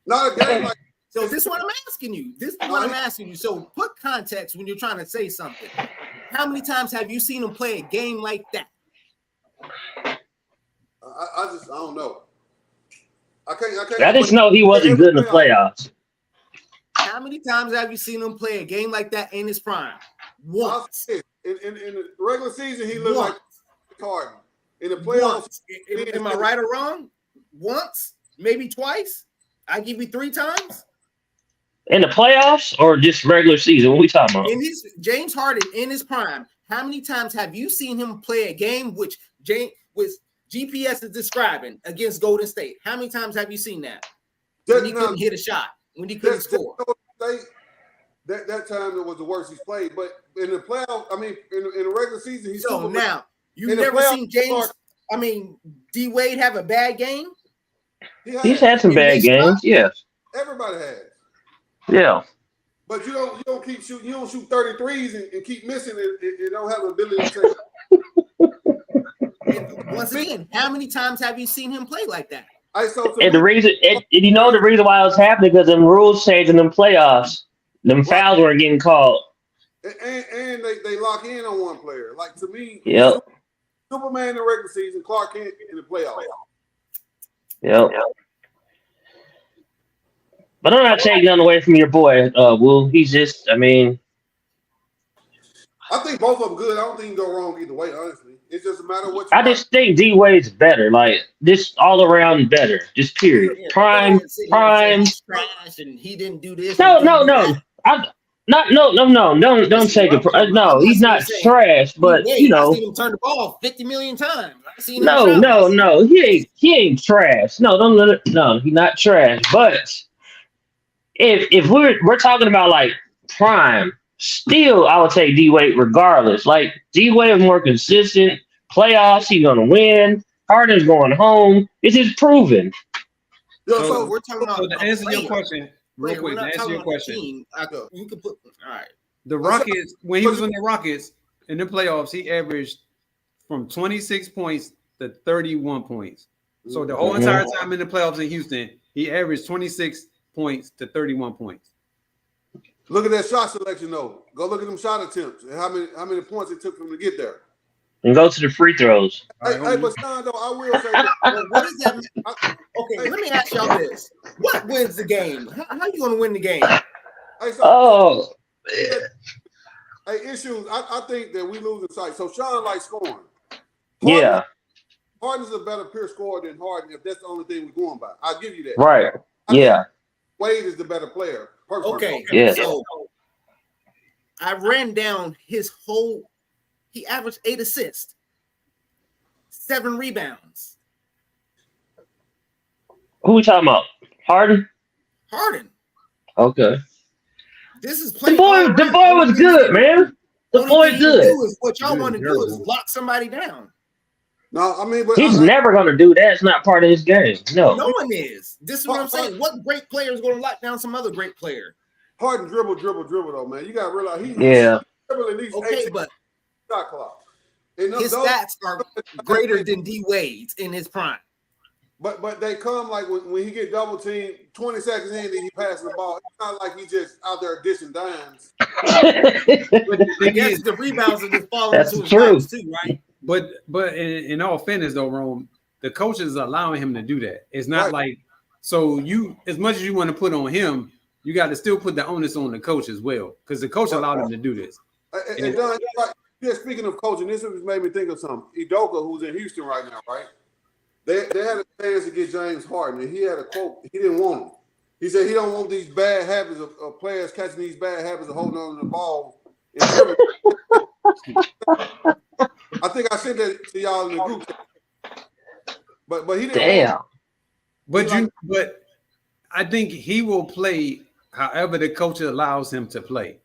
Not a game like So this is what I'm asking you. This is what I'm asking you. So put context when you're trying to say something. How many times have you seen him play a game like that? I don't know. I can't. I just know he wasn't good in the playoffs. How many times have you seen him play a game like that in his prime? Once. In the regular season, he looked like Harden. In the playoffs, am I right or wrong? Once, maybe twice. I give you 3 times. In the playoffs or just regular season? What we talking about? In his James Harden in his prime, how many times have you seen him play a game which GPS is describing against Golden State? How many times have you seen that? When he couldn't hit a shot, when he couldn't score. That time it was the worst he's played. But in the playoff, I mean, in the regular season, he's so now you've never seen D Wade have a bad game. He's had some bad games. Yes. Everybody has. Yeah. But you don't keep shooting. You don't shoot 33s and keep missing it. You don't have the ability to take. And once again, how many times have you seen him play like that? And the reason why it was happening because them rules changed in them playoffs. Them fouls weren't getting called. And they lock in on one player. Like to me, Yep. Superman in the regular season, Clark Kent in the playoffs. Yep. But I'm not taking nothing away from your boy, Will. He's just, I mean. I think both of them good. I don't think you can go wrong either way, honestly. It's just a matter of what I just think D Wade's better. Like, just all around better. Just period. Prime. Trash and he didn't do this. No. Don't take it. No, he's not trash, but you know. I've seen him turn the ball 50 million times. No. He ain't trash. No, don't let it. No, he's not trash. But if we're talking about like prime, still I would take D Wade regardless. Like D Wade is more consistent. Playoffs, he's gonna win. Harden's going home. It's just proven. So we're talking about to answer your question. Real quick, to answer your question. You can put all right. The Rockets, when he was in the Rockets in the playoffs, he averaged from 26 points to 31 points. So the whole entire time in the playoffs in Houston, he averaged 26 points to 31 points. Look at that shot selection, though. Go look at them shot attempts and how many points it took for him to get there. And go to the free throws. Hey, but Sean, though, I will say that. What does that mean? Okay, let me ask y'all this. What wins the game? How you going to win the game? Hey, issues. I think that we lose the sight. So Sean likes scoring. Harden's a better pure scorer than Harden if that's the only thing we're going by. I'll give you that. Right. Wade is the better player. Personally. Okay. Yeah. So I ran down his whole. He averaged 8 assists, 7 rebounds. Who we talking about? Harden. Okay. This is the boy was good, man. The boy good. What y'all want to do is lock somebody down. No, I mean, but he's never going to do that. It's not part of his game. No one is. This is what I'm saying. What great player is going to lock down some other great player? Harden dribble though, man. You got to realize he's dribbling these but shot clock. His stats are greater than D Wade's in his prime. But they come like when he get double teamed, 20 seconds in, then he passing the ball. It's not like he just out there dishing dimes. But I guess the rebounds are just falling into his laps too, right? But in all fairness though, Rome, the coach is allowing him to do that. It's not like so you as much as you want to put on him, you got to still put the onus on the coach as well because the coach allowed him to do this. And Don, speaking of coaching, this has made me think of something. Udoka, who's in Houston right now, right? They had a chance to get James Harden, and he had a quote. He didn't want him. He said he don't want these bad habits of players catching these bad habits of holding on to the ball. I think I sent that to y'all in the group chat. But he didn't. Damn. But I think he will play however the coach allows him to play.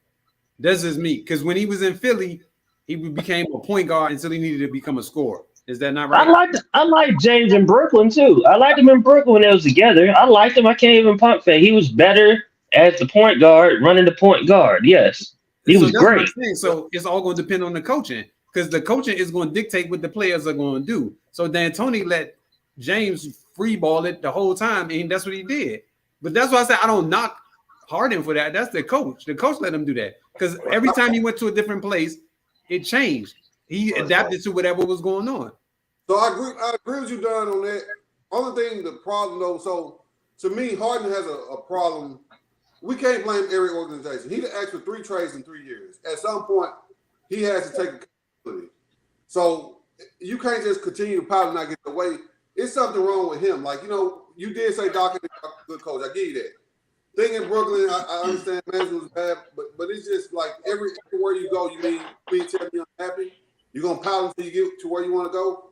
That's just me. Because when he was in Philly, he became a point guard until he needed to become a scorer. Is that not right? I like James in Brooklyn too. I liked him in Brooklyn when they was together. I liked him. I can't even pump fake. He was better as the point guard, running the point guard. Yes, he was great. So it's all going to depend on the coaching, because the coaching is going to dictate what the players are going to do. So D'Antoni let James free ball it the whole time, and that's what he did. But that's why I said I don't knock Harden for that. That's the coach. The coach let him do that, because every time he went to a different place, it changed. He adapted to whatever was going on. So I agree with you, Don, on that. Only thing, the problem though, so to me, Harden has a problem. We can't blame every organization. He asked for 3 trades in 3 years. At some point, he has to take accountability. So you can't just continue to pout and not get the way. It's something wrong with him. Like, you did say Doc is a good coach. I give you that. Thing in Brooklyn, I understand management was bad, but it's just like everywhere you go, you mean tell me unhappy. You're gonna pout until you get to where you want to go.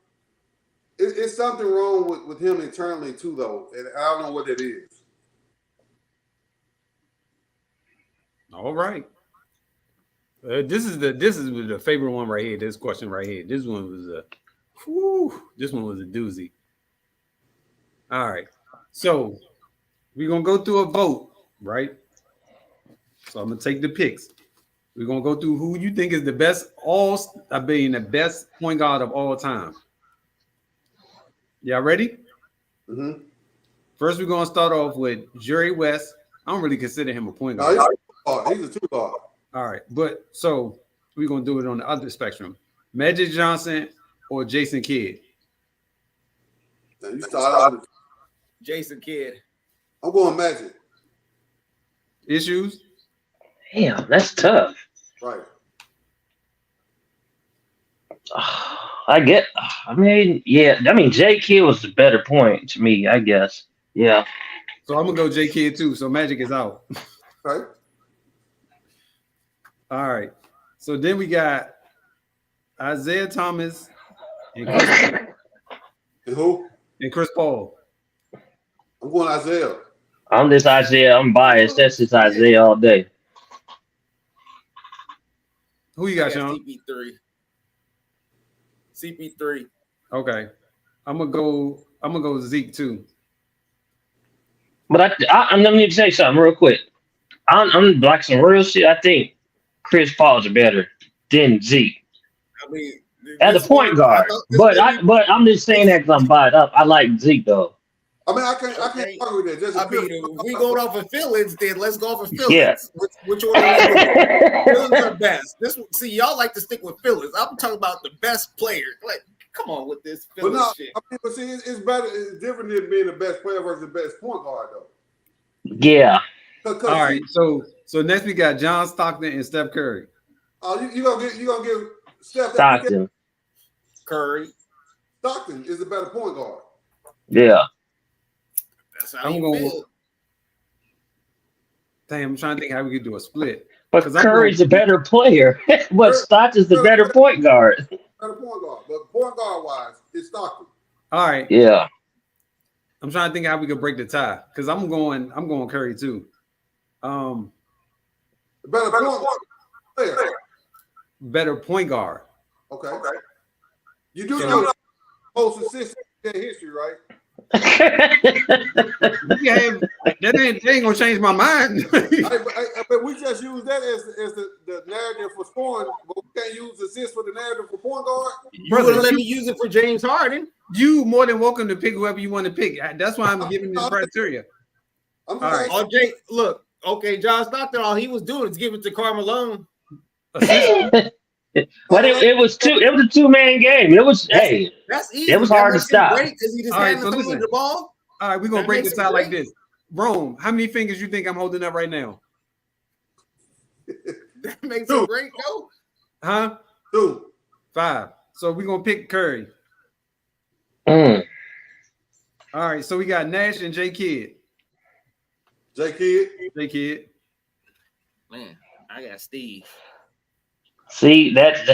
It's something wrong with him internally too, though, and I don't know what that is. All right. This is the favorite one right here. This question right here. This one was a doozy. All right. So we're gonna go through a vote, right? So I'm gonna take the picks. We're gonna go through who you think is the best the best point guard of all time. Y'all ready? Mm-hmm. First, we're gonna start off with Jerry West. I don't really consider him a point guard. No, he's a 2 guard. All right, but so we're gonna do it on the other spectrum: Magic Johnson or Jason Kidd. Now you start out with Jason Kidd. I'm going Magic. Issues? Damn, that's tough. Right. J Kidd was the better point to me, I guess. Yeah. So I'm gonna go J Kidd too. So Magic is out. Right. All right. So then we got Isaiah Thomas and who? And Chris Paul. I'm going Isaiah. I'm this Isaiah. I'm biased. That's just Isaiah all day. Who you got, Sean? CP3. Okay. I'm gonna go Zeke too. But I'm gonna need to say something real quick. I'm like some real shit. I think Chris Paul's better than Zeke. I mean, as a point guard. But I'm just saying that because I'm biased up. I like Zeke though. I mean, I can't argue with that. If we going off of feelings, then let's go off of feelings. Yeah. Which one feelings are best? See, y'all like to stick with feelings. I'm talking about the best players. Like, come on with this feelings shit. I mean, but see, it's better. It's different than being the best player versus the best point guard, though. Yeah. All right. So next we got John Stockton and Steph Curry. Oh, you gonna give Steph Stockton. Curry. Stockton is the better point guard. Yeah. That's how I'm going. Damn, I'm trying to think how we could do a split. But Curry's a better player. But Stockton's the better point guard. Better point guard, but point guard wise, it's Stockton. All right. Yeah. I'm trying to think how we could break the tie because I'm going Curry too. Better point guard. Better point guard. Okay. You do know most assists in history, right? That ain't gonna change my mind. but we just use that as the narrative for scoring, but we can't use assists for the narrative for point guard. You wouldn't let me use it for James Harden. You more than welcome to pick whoever you want to pick. That's why I'm giving this criteria. All right. Oh, Jay, look, okay, John Stockton, all he was doing is giving it to Carmelo. But it was a 2-man game. It was that's easy. It was hard to stop. Because he just had to throw the ball. All right, we're gonna break this out like this. Rome, how many fingers you think I'm holding up right now? That makes it great, though. Huh? 2. 5. So we're gonna pick Curry. All right, so we got Nash and J Kidd. J Kidd. J Kidd. Man, I got Steve. See Hey,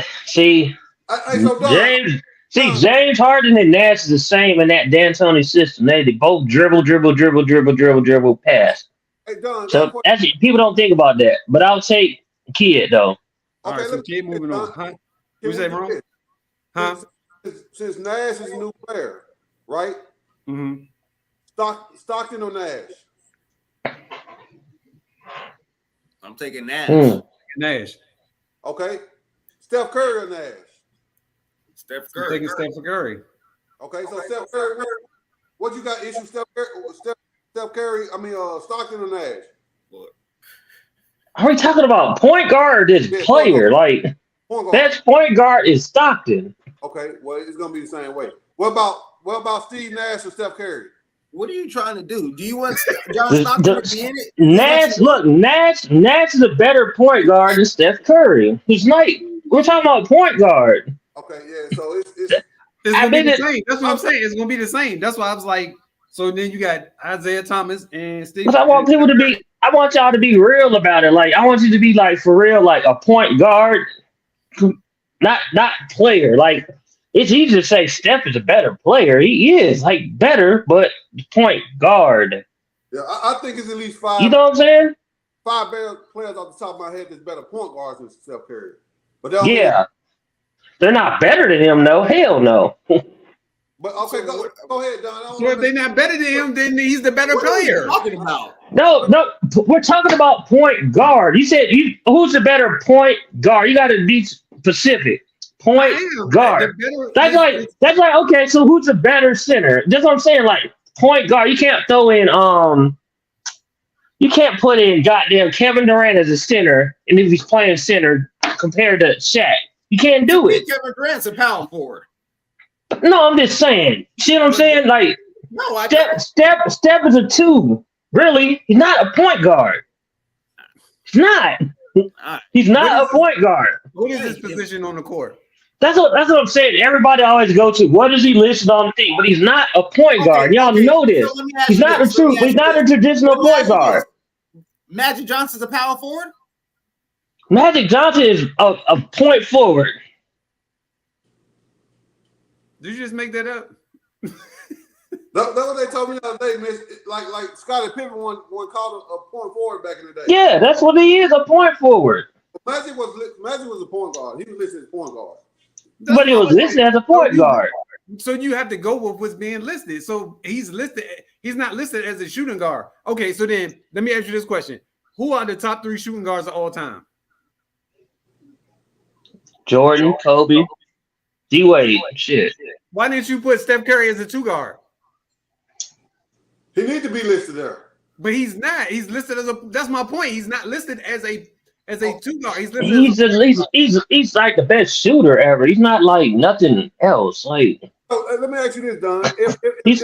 so Don, James Harden and Nash is the same in that D'Antoni system. They both dribble, pass. hey Don. So that's people don't think about that. But I'll take Kidd though. All right, so Kidd moving on. Huh? You say wrong? Huh? Since Nash is a new player, right? Mm-hmm. Stockton or Nash? I'm taking Nash. Nash. Okay. Steph Curry or Nash? Steph I'm Curry. taking Steph Curry. Okay, so Steph Curry, what you got issue Steph Curry, Stockton or Nash? Are we talking about point guard or this player? Like Point guard. best point guard is Stockton. Okay, well it's gonna be the same way. What about Steve Nash or Steph Curry? What are you trying to do? Do you want John Stockton to be in it? Nash is a better point guard than Steph Curry. He's like, we're talking about point guard. Okay, yeah. So it's gonna be the same. That's what I'm saying. It's gonna be the same. That's why I was like, so then you got Isaiah Thomas and Steve. Because I want y'all to be real about it. Like I want you to be like for real, like a point guard, not player. Like it's easy to say Steph is a better player. He is like better, but point guard. yeah, I think it's at least five. You know what I'm saying? 5 better players off the top of my head that's better point guards than Steph Curry. But They're not better than him, though. Hell no. But okay, go ahead, Don. So if they're not better than him, then he's the better player. What are you talking about? No, we're talking about point guard. You said who's the better point guard? You got to be specific. Point guard. That's like okay. So who's the better center? That's what I'm saying. Like point guard, you can't throw in you can't put in goddamn Kevin Durant as a center, and if he's playing center compared to Shaq, you can't do it. Kevin Durant's a power forward. No, I'm just saying. See what I'm saying? Like No, I Steph is a 2. Really, he's not a point guard. He's not. He's not a point guard. What is his position on the court? That's what I'm saying. Everybody always go to what is he listed on the team, but he's not a point guard. Y'all know this. So let me ask He's you not this. a true. He's not a traditional point guard. Magic Johnson's a power forward. Magic Johnson is a point forward. Did you just make that up? That's what they told me the other day, Miss. Like Scottie Pippen one called him a point forward back in the day. Yeah, that's what he is, a point forward. Magic was a point guard. He was listed as point guard. But he was listed as a point guard. So you have to go with what's being listed. So he's listed. He's not listed as a shooting guard. Okay, so then let me ask you this question: who are the top 3 shooting guards of all time? Jordan, Kobe, D-Wade. Shit. Why didn't you put Steph Curry as a 2 guard? He needs to be listed there. But he's not. He's listed as a. That's my point. He's not listed as a 2 guard. He's listed. He's like the best shooter ever. He's not like nothing else. Like. So, let me ask you this, Don. He's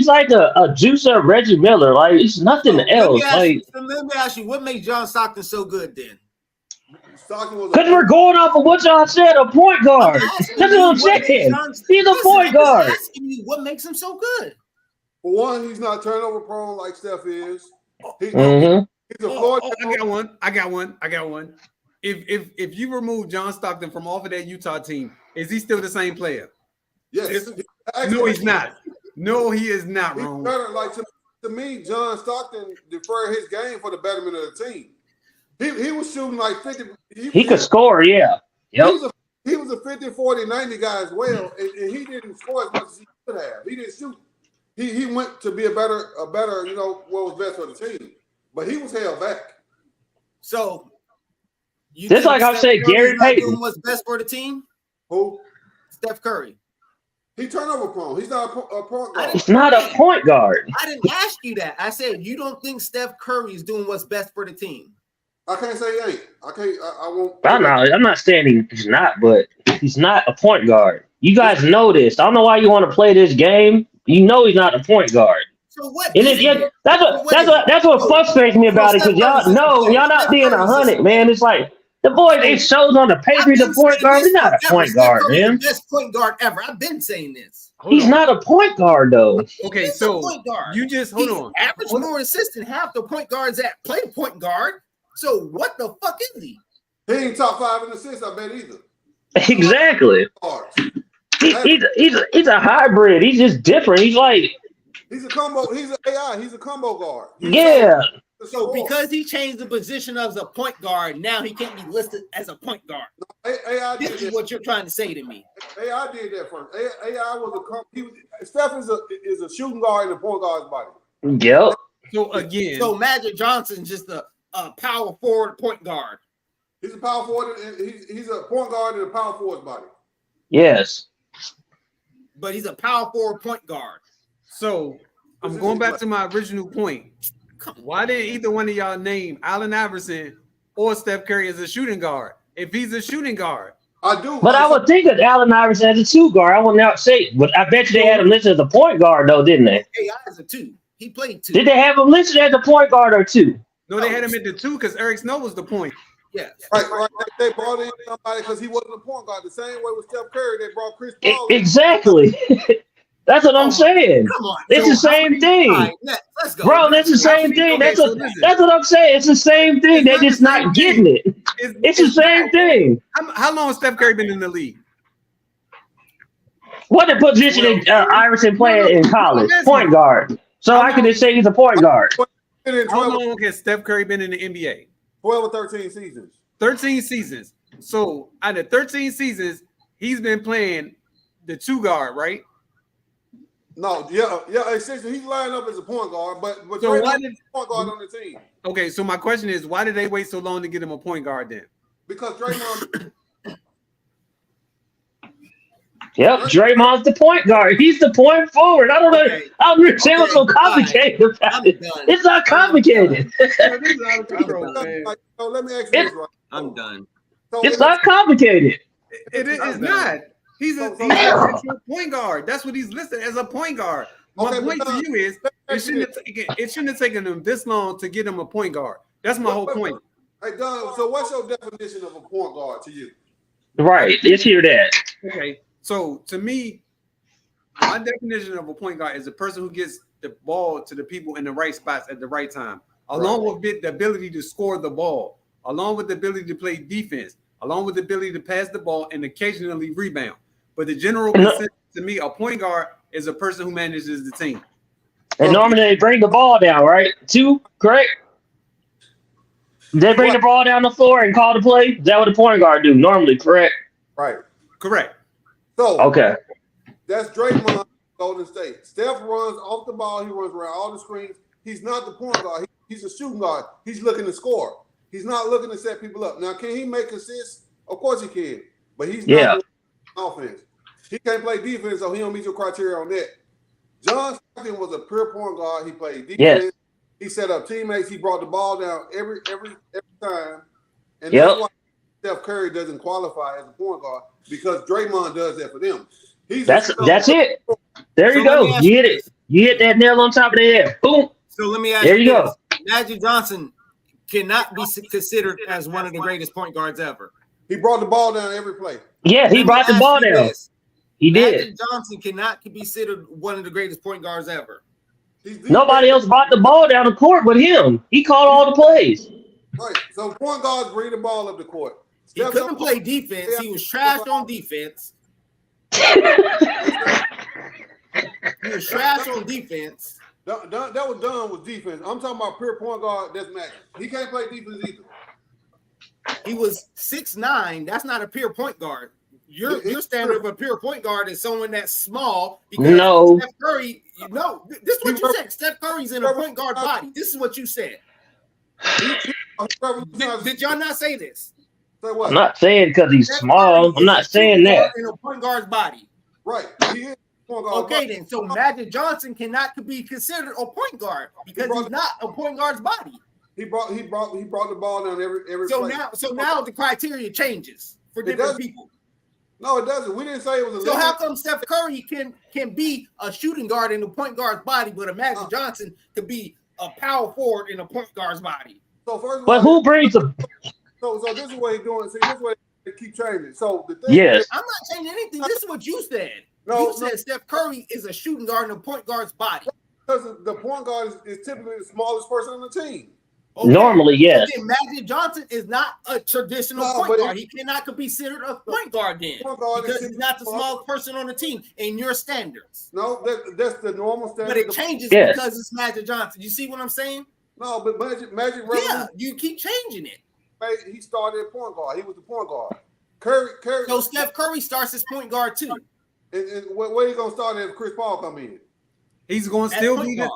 like a juice up Reggie Miller. Like it's nothing else. Let me ask you, what made John Stockton so good then? Because we're going off of what y'all said, a point guard. That's what I'm saying. He's a point guard. I'm asking you, what makes him so good? For one, he's not turnover prone like Steph is. He's Mm-hmm. a floor. I got one. If you remove John Stockton from off of that Utah team, is he still the same player? Yes. No, he's not. No, he is not He's wrong. better. Like to me, John Stockton deferred his game for the betterment of the team. He was shooting like 50. He could score, yeah. Yep. He was a 50, 40, 90 guy as well, and he didn't score as much as he could have. He didn't shoot. He went to be a better, what was best for the team. But he was held back. So just like I said, Gary Payton. What's best for the team? Who? Steph Curry. He turnover prone. He's not a point guard. He's not a point guard. I didn't ask you that. I said you don't think Steph Curry is doing what's best for the team. I can't say he ain't. I can't. I won't. I'm not saying he's not, but he's not a point guard. You guys know this. I don't know why you want to play this game. You know he's not a point guard. So what? And that's what frustrates me about it, because y'all know y'all not being 100, man. It's like The boy, it shows on the paper he's a point guard. He's not a point guard, man. The best point guard ever. I've been saying this. He's not a point guard, though. Okay, He's so a point guard. you just hold on. Average, more assistant. Half the point guards that play point guard. So what the fuck is he? He ain't top 5 in assists, I bet either. Exactly. He's a hybrid. He's just different. He's like He's a combo. He's an AI. He's a combo guard. yeah. So because he changed the position as a point guard, now he can't be listed as a point guard. AI did This is that. what you're trying to say to me. AI did that first. AI was Steph is a shooting guard in the point guard's body. Yep. So again, So Magic Johnson's just a power forward point guard. He's a power forward. And he's a point guard in a power forward's body. Yes. But he's a power forward point guard. so I'm going back to my original point. Why didn't either one of y'all name Allen Iverson or Steph Curry as a shooting guard? If he's a shooting guard, I do. But I would think of Allen Iverson as a 2 guard. I would not say, but I bet you they had him listed as a point guard, though, didn't they? AI is a 2. He played 2. Did they have him listed as a point guard or 2? no, they had him at the 2 because Eric Snow was the point. Yes. Right. They brought in somebody because he wasn't a point guard. The same way with Steph Curry, they brought Chris Paul. Exactly. That's what I'm saying. Come on. It's the same thing. All right, let's go. Bro, that's the same thing. Okay, That's so listen. what I'm saying. It's the same thing. They're just not getting it. It's the same thing. How long has Steph Curry been in the league? What the position is Iverson playing in college? Point guard. So I can just say he's a point guard. How long has Steph Curry been in the NBA? 12 or 13 seasons. 13 seasons. So out of 13 seasons, he's been playing the 2 guard, right? No, yeah. Essentially, he's lined up as a point guard, but So Draymond why is did- a point guard on the team Okay, so my question is, why did they wait so long to get him a point guard then? because Draymond. Yep, Draymond's the point guard. He's the point forward. I don't know. Okay. I don't understand what's so complicated about I'm it. done. It's not complicated. This is out of control, man. Like, so let me ask you this, right? I'm done. So It's let me- not complicated. It's not. He's a point guard. That's what he's listed as, a point guard. My Okay, point but, to you is it shouldn't have taken him this long to get him a point guard. That's my whole point. Hey, Don, so what's your definition of a point guard to you? Right. Let's hear that. Okay, so to me, my definition of a point guard is a person who gets the ball to the people in the right spots at the right time, along with the ability to score the ball, along with the ability to play defense, along with the ability to pass the ball and occasionally rebound. But the general consensus to me, a point guard is a person who manages the team. And normally they bring the ball down, right? 2, correct? They bring the ball down the floor and call the play. Is that what the point guard do? Normally, correct? Right. Correct. So Okay. that's Draymond, Golden State. Steph runs off the ball. He runs around all the screens. He's not the point guard. He's a shooting guard. He's looking to score. He's not looking to set people up. Now, can he make assists? Of course he can. But he's not doing offense. He can't play defense, so he don't meet your criteria on that. John Stockton was a pure point guard. He played defense. Yes. He set up teammates. He brought the ball down every time. And Yep. that's why Steph Curry doesn't qualify as a point guard because Draymond does that for them. That's it. There you go. You hit it. You hit that nail on top of the head. Boom. So let me ask There you go. this. Magic Johnson cannot be considered as one of the greatest point guards ever. He brought the ball down every play. Yeah, he Let me brought the ask ball you down. this. He did. Magic Johnson cannot be considered one of the greatest point guards ever. Nobody else brought the ball down the court but him. He called all the plays. Right. So point guards bring the ball up the court. He Steph couldn't don't- play defense. He was trashed on defense. He was trashed on defense. That was done with defense. I'm talking about pure point guard. That's Magic. He can't play defense either. He was 6'9". That's not a pure point guard. Your standard of a pure point guard is someone that's small. Because No. Steph Curry, this is what you said. Steph Curry's in a point guard body. This is what you said. Did y'all not say this? Say what? I'm not saying because he's small. I'm not saying that. In a point guard's body. Right. He is point guard. Okay, then. So Magic Johnson cannot be considered a point guard because he's not a point guard's body. He brought the ball down every So play. now the criteria changes for different people. No, it doesn't. We didn't say it was a So how come Steph Curry can be a shooting guard in a point guard's body, but a Magic Johnson could be a power forward in a point guard's body? So first of But all, who brings the So this is what he's doing. See, this is what they keep changing. So the thing Yes. I'm not changing anything. This is what you said. No, You said Steph Curry is a shooting guard in a point guard's body. because the point guard is typically the smallest person on the team. Okay. Normally, yes. Then Magic Johnson is not a traditional No, point but guard. He cannot be considered a point guard then Point guard is because he's not the smallest person on the team in your standards. No, that's the normal standard. But it changes Yes. because it's Magic Johnson. You see what I'm saying? No, but Magic Yeah, Revolution, you keep changing it. he started at point guard. He was the point guard. Curry, So Steph Curry starts as point guard too. and where he gonna start if Chris Paul come in? He's going to At still point be guard.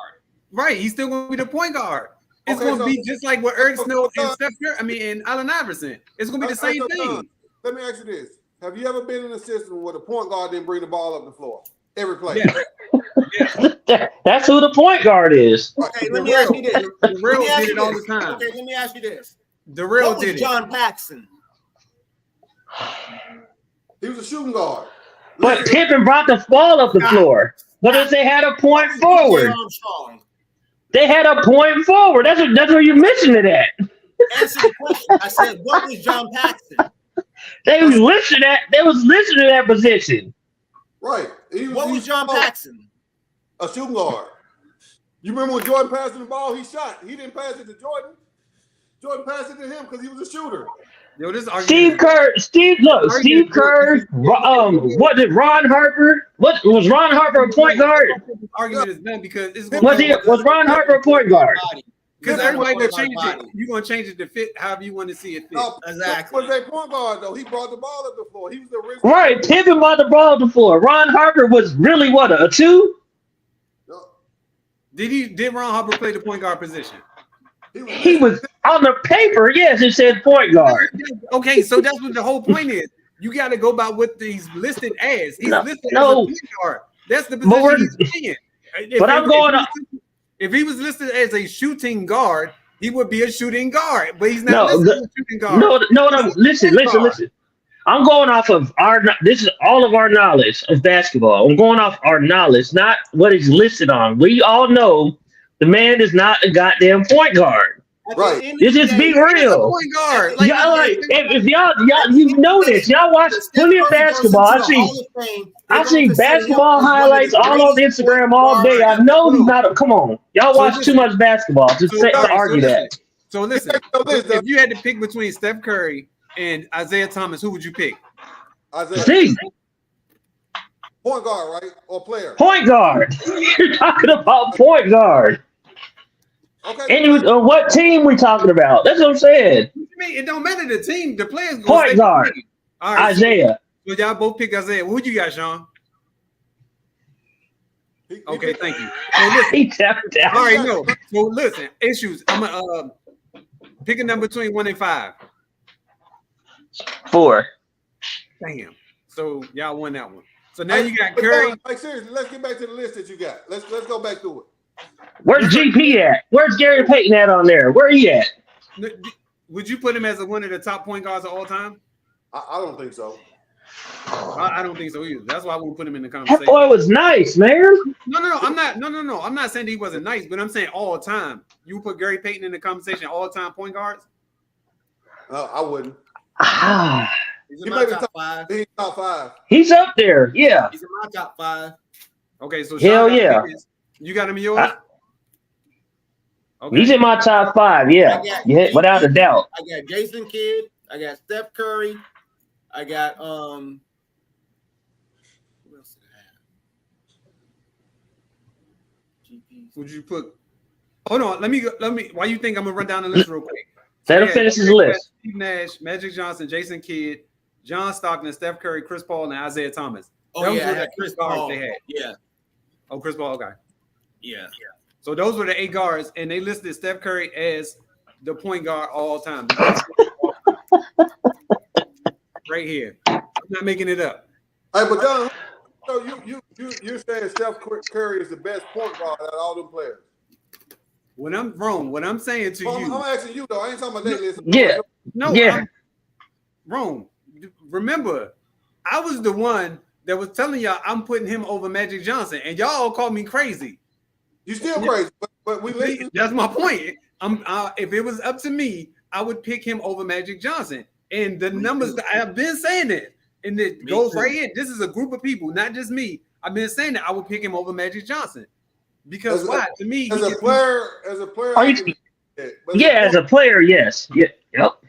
right. He's still going to be the point guard. It's Okay, going to so- be just like what Eric Snow and so- Steph Curry, and Allen Iverson. It's going to be the Hey, same so, thing. Let me ask you this: have you ever been in a system where the point guard didn't bring the ball up the floor every play? Yeah. That's who the point guard is. Okay, let me ask you this. The Let real me ask did you it all this. the time. Okay, let me ask you this. The real What was did it. John Paxson? He was a shooting guard. But Pippen brought the ball up the floor. But if they had a point forward, Armstrong. they had a point forward. That's where you're missing it at. Answer the question. I said, what was John Paxson? They was listed in that position. Right. What was John Paxson? A shooting guard. You remember when Jordan passed him the ball? He shot. He didn't pass it to Jordan. Jordan passed it to him because he was a shooter. Yo, this argument Steve is- Kerr, Steve Kerr, what did Ron Harper? What was Ron Harper a point guard? This argument is done because it's Was Ron Harper a point guard? because That's everybody what gonna change my it. body. You're gonna change it to fit however you want to see it fit. No, Exactly. was a point guard though. He brought the ball up the floor. He was the original. Right, Pippen brought the ball to the floor. Ron Harper was really what, a 2? No, Did Ron Harper play the point guard position? He was on the paper. Yes, it said point guard. Okay, so that's what the whole point is. You got to go by what he's listed as. He's listed as a No. point guard. That's the But position he's playing. but I'm going up. If he was listed as a shooting guard, he would be a shooting guard. But he's not No, listed as a shooting guard. No. Listen. I'm going off of this is all of our knowledge of basketball. I'm going off our knowledge, not what is listed on. We all know the man is not a goddamn point guard. Right. Let's just be He's a real. point guard. Y'all like if y'all you know this. Y'all watch plenty of basketball. I see basketball highlights all on Instagram all day. I know he's not a come on. Y'all watch too much basketball to argue that. So listen, if you had to pick between Steph Curry and Isaiah Thomas, who would you pick? Isaiah. See, Point guard, right? Or player. point guard. You're talking about point guard. Okay. And what team we talking about? That's what I'm saying. What you mean? It don't matter the team. The players gonna Point stay guard. the same. All right, Isaiah. so y'all both pick Isaiah. Who you got, Sean? Okay, thank you. So listen, He tapped out. all right, no. So listen, issues. I'm gonna pick a number between 1 and 5. 4. Damn. So y'all won that one. So now you got Curry. Like seriously, let's get back to the list that you got. Let's go back through it. Where's GP at? Where's Gary Payton at on there? Where he at? Would you put him as one of the top point guards of all time? I don't think so. I don't think so either. That's why I won't put him in the That conversation. boy was nice, man. No. I'm not. No. I'm not saying that he wasn't nice, but I'm saying all time. You put Gary Payton in the conversation, all time point guards. I wouldn't. Ah, He's He in may my be top 5. He's top 5. he's up there. Yeah. He's in my top 5. Okay, so Hell Sean, yeah. you got him in yours. He's in my top 5. Yeah. Yeah, without a doubt. I got Jason Kidd. I got Steph Curry. I got who else did I have? GPs. Would you put? Hold on. Let me. Why you think I'm gonna run down the list real quick? Let him Yeah, finish his Steve list. Nash, Magic Johnson, Jason Kidd, John Stockton, Steph Curry, Chris Paul, and Isaiah Thomas. Oh Those yeah, were I the had Chris 8 guards Paul. they had. Yeah, Oh, Chris Paul. Okay. yeah. So those were the 8 guards, and they listed Steph Curry as the point guard all time. Right here. I'm not making it up. Hey, but Don, so you're saying Steph Curry is the best point guard out of all them players? When I'm wrong, what I'm saying to Well, you. I'm asking you though. I ain't talking about that list. Yeah. No, Yeah. Rome. Remember, I was the one that was telling y'all I'm putting him over Magic Johnson, and y'all called me crazy. You still crazy, but we listen. That's my point. If it was up to me, I would pick him over Magic Johnson. And the numbers that I've been saying it, and it goes right in. This is a group of people, not just me. I've been saying that I would pick him over Magic Johnson because why? To me, as a player, Are you, as a player, yes. Yeah. Yep.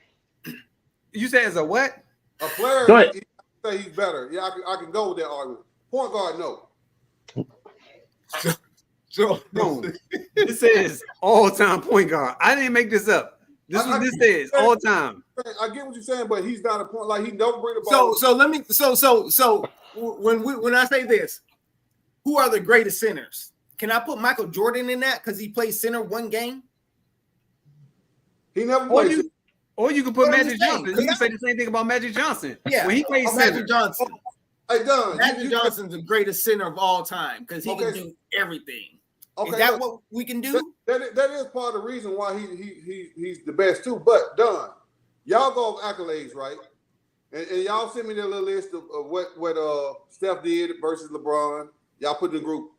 You say as a what? A player, Go ahead. he say he's better. Yeah, I can go with that argument. Point guard, no. No, this says all-time point guard. I didn't make this up. This is what this says all time. I get what you're saying, but he's not a point. Like he don't bring the ball. So when I say this, who are the greatest centers? Can I put Michael Jordan in that because he played center one game? He never played. Or you can put Magic Johnson. You can say the same thing about Magic Johnson. Yeah, when he played center. Magic Johnson. Hey, Don, Magic Johnson's the greatest center of all time because he can do everything. Okay, is that what we can do? That is part of the reason why he's the best too. But Don, y'all go off accolades, right? And y'all send me that little list of what Steph did versus LeBron. Y'all put in the group.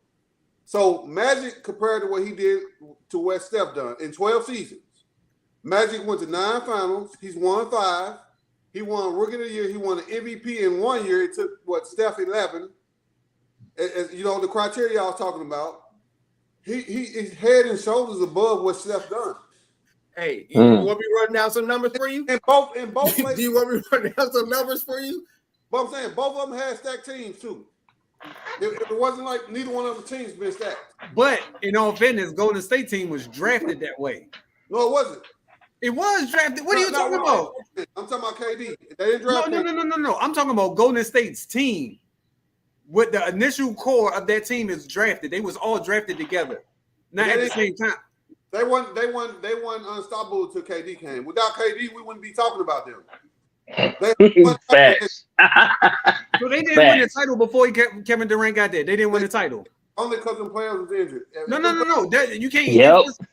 So Magic compared to what he did to what Steph done in 12 seasons. Magic went to 9 finals. He's won 5. He won Rookie of the Year. He won an MVP in 1 year. It took Steph 11. As you know, the criteria I was talking about. He is head and shoulders above what Steph done. Hey, you want me to run down some numbers for you? In both places. Do you want me to run down some numbers for you? But I'm saying both of them had stacked teams too. It wasn't like neither one of the teams been stacked. But in all fairness, Golden State team was drafted that way. No, it wasn't. It was drafted. What are you talking about? I'm talking about KD. They didn't draft. No. I'm talking about Golden State's team. With the initial core of that team is drafted. They was all drafted together. Not at the same time. They won unstoppable until KD came. Without KD, we wouldn't be talking about them. Facts. So they didn't win the title before Kevin Durant got there. They didn't win the title. Only because the players was injured. No. You can't.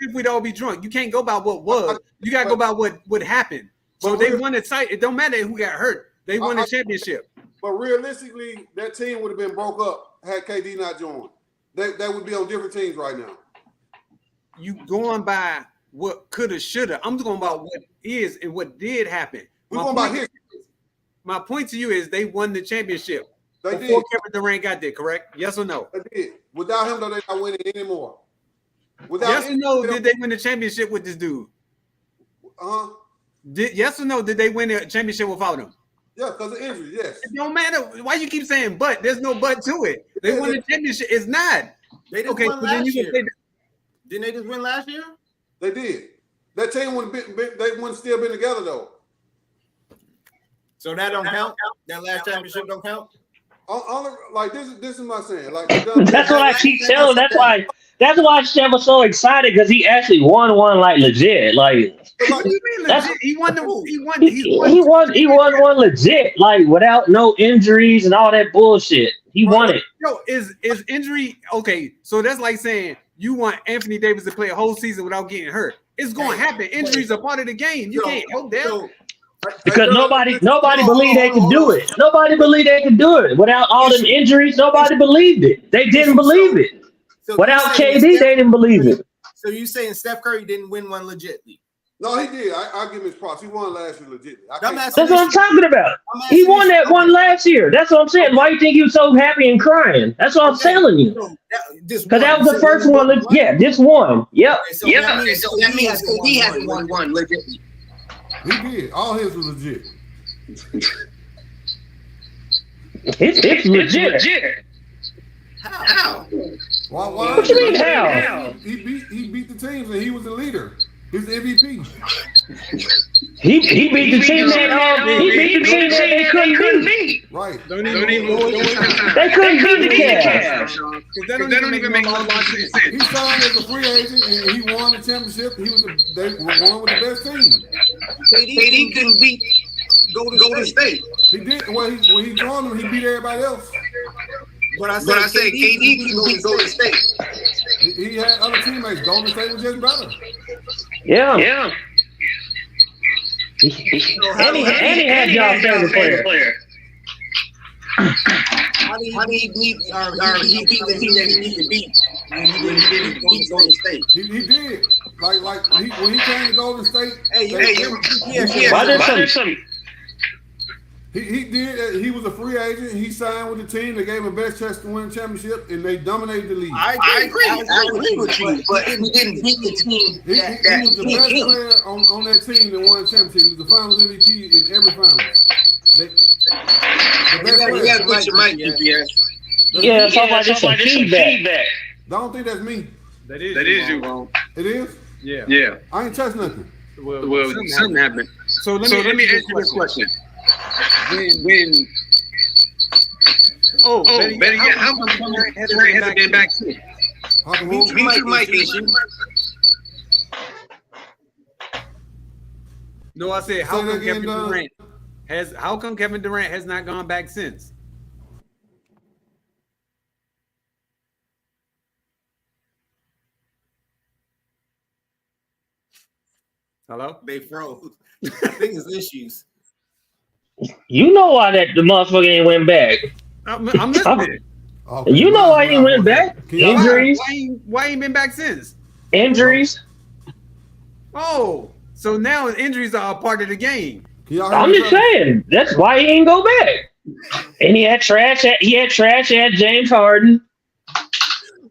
If we'd all be drunk, you can't go by what was. You got to go by what happened. So they won the title. It don't matter who got hurt. They won the championship. But realistically, that team would have been broke up had KD not joined. They would be on different teams right now. You going by what coulda, shoulda. I'm going about what is and what did happen. My point to you is they won the championship before Kevin Durant got there, correct? Yes or no? They did. Without him, though, they're not winning anymore. Yes or no, did they win the championship with this dude? Yes or no, did they win the championship without him? Yeah, because of injury, yes. It don't matter. Why you keep saying but? There's no but to it. They won the championship. It's not. They just won last year. Didn't they just win last year? They did. That team wouldn't still been together, though. So that don't count? That last championship don't count? Like this is my saying. Like that's what I keep telling. That's why Steph was so excited because he actually won one like legit. Like what do you mean legit? He won one legit, like without no injuries and all that bullshit. He won it. Yo, is injury okay? So that's like saying you want Anthony Davis to play a whole season without getting hurt. It's going to happen. Injuries are part of the game. You can't help that. Because nobody believed they could do it. Nobody believed they could do it. Without all them injuries, nobody believed it. They didn't believe it. Without KD, they didn't believe it. So you saying Steph Curry didn't win one legitly? No, he did. I'll give him his props. He won last year legitly. That's what I'm talking about. He won that one last year. That's what I'm saying. Why you think he was so happy and crying? That's what I'm telling you. Because that was the first one. Yeah, this one. Yep. So that means he hasn't won one legitly. He did. All his was legit. It's legit. How? Why? What you mean how? He beat the teams and he was the leader. He's the MVP. He beat the team that they couldn't beat. Right. They couldn't beat the Cavs. That don't even make no sense. He signed as a free agent and he won the championship. They were one with the best team. KD couldn't beat Golden State. He did. When he joined them, he beat everybody else. But I said KD beat Golden State. He had other teammates. Golden State was just better. Yeah. And he had y'all favorite player. How he beat the team that he needed to beat when he didn't beat Golden State? He did. When he came to Golden State. Why there's some? He did. He was a free agent. He signed with the team. They gave him the best chance to win a championship, and they dominated the league. I agree with you, but he didn't beat the team. He was the best player on that team that won a championship. He was the Finals MVP in every finals. The best player. You gotta put your mic in, yes. Yeah, talk about this some feedback. I don't think that's me. That is you, bro. It is? Yeah. I ain't touched nothing. Well, something happened. So let me ask you this question. When better yet, how come Durant hasn't been back since? Mute your mic, issue. No, I said how come Kevin Durant has not gone back since? Hello? They froze. I think it's issues. You know why that the motherfucker ain't went back. I'm listening. Okay, You know why he went back? Injuries. Why ain't been back since? Injuries. Oh, so now injuries are a part of the game. I'm just saying that's why he ain't go back. And he had trash at James Harden.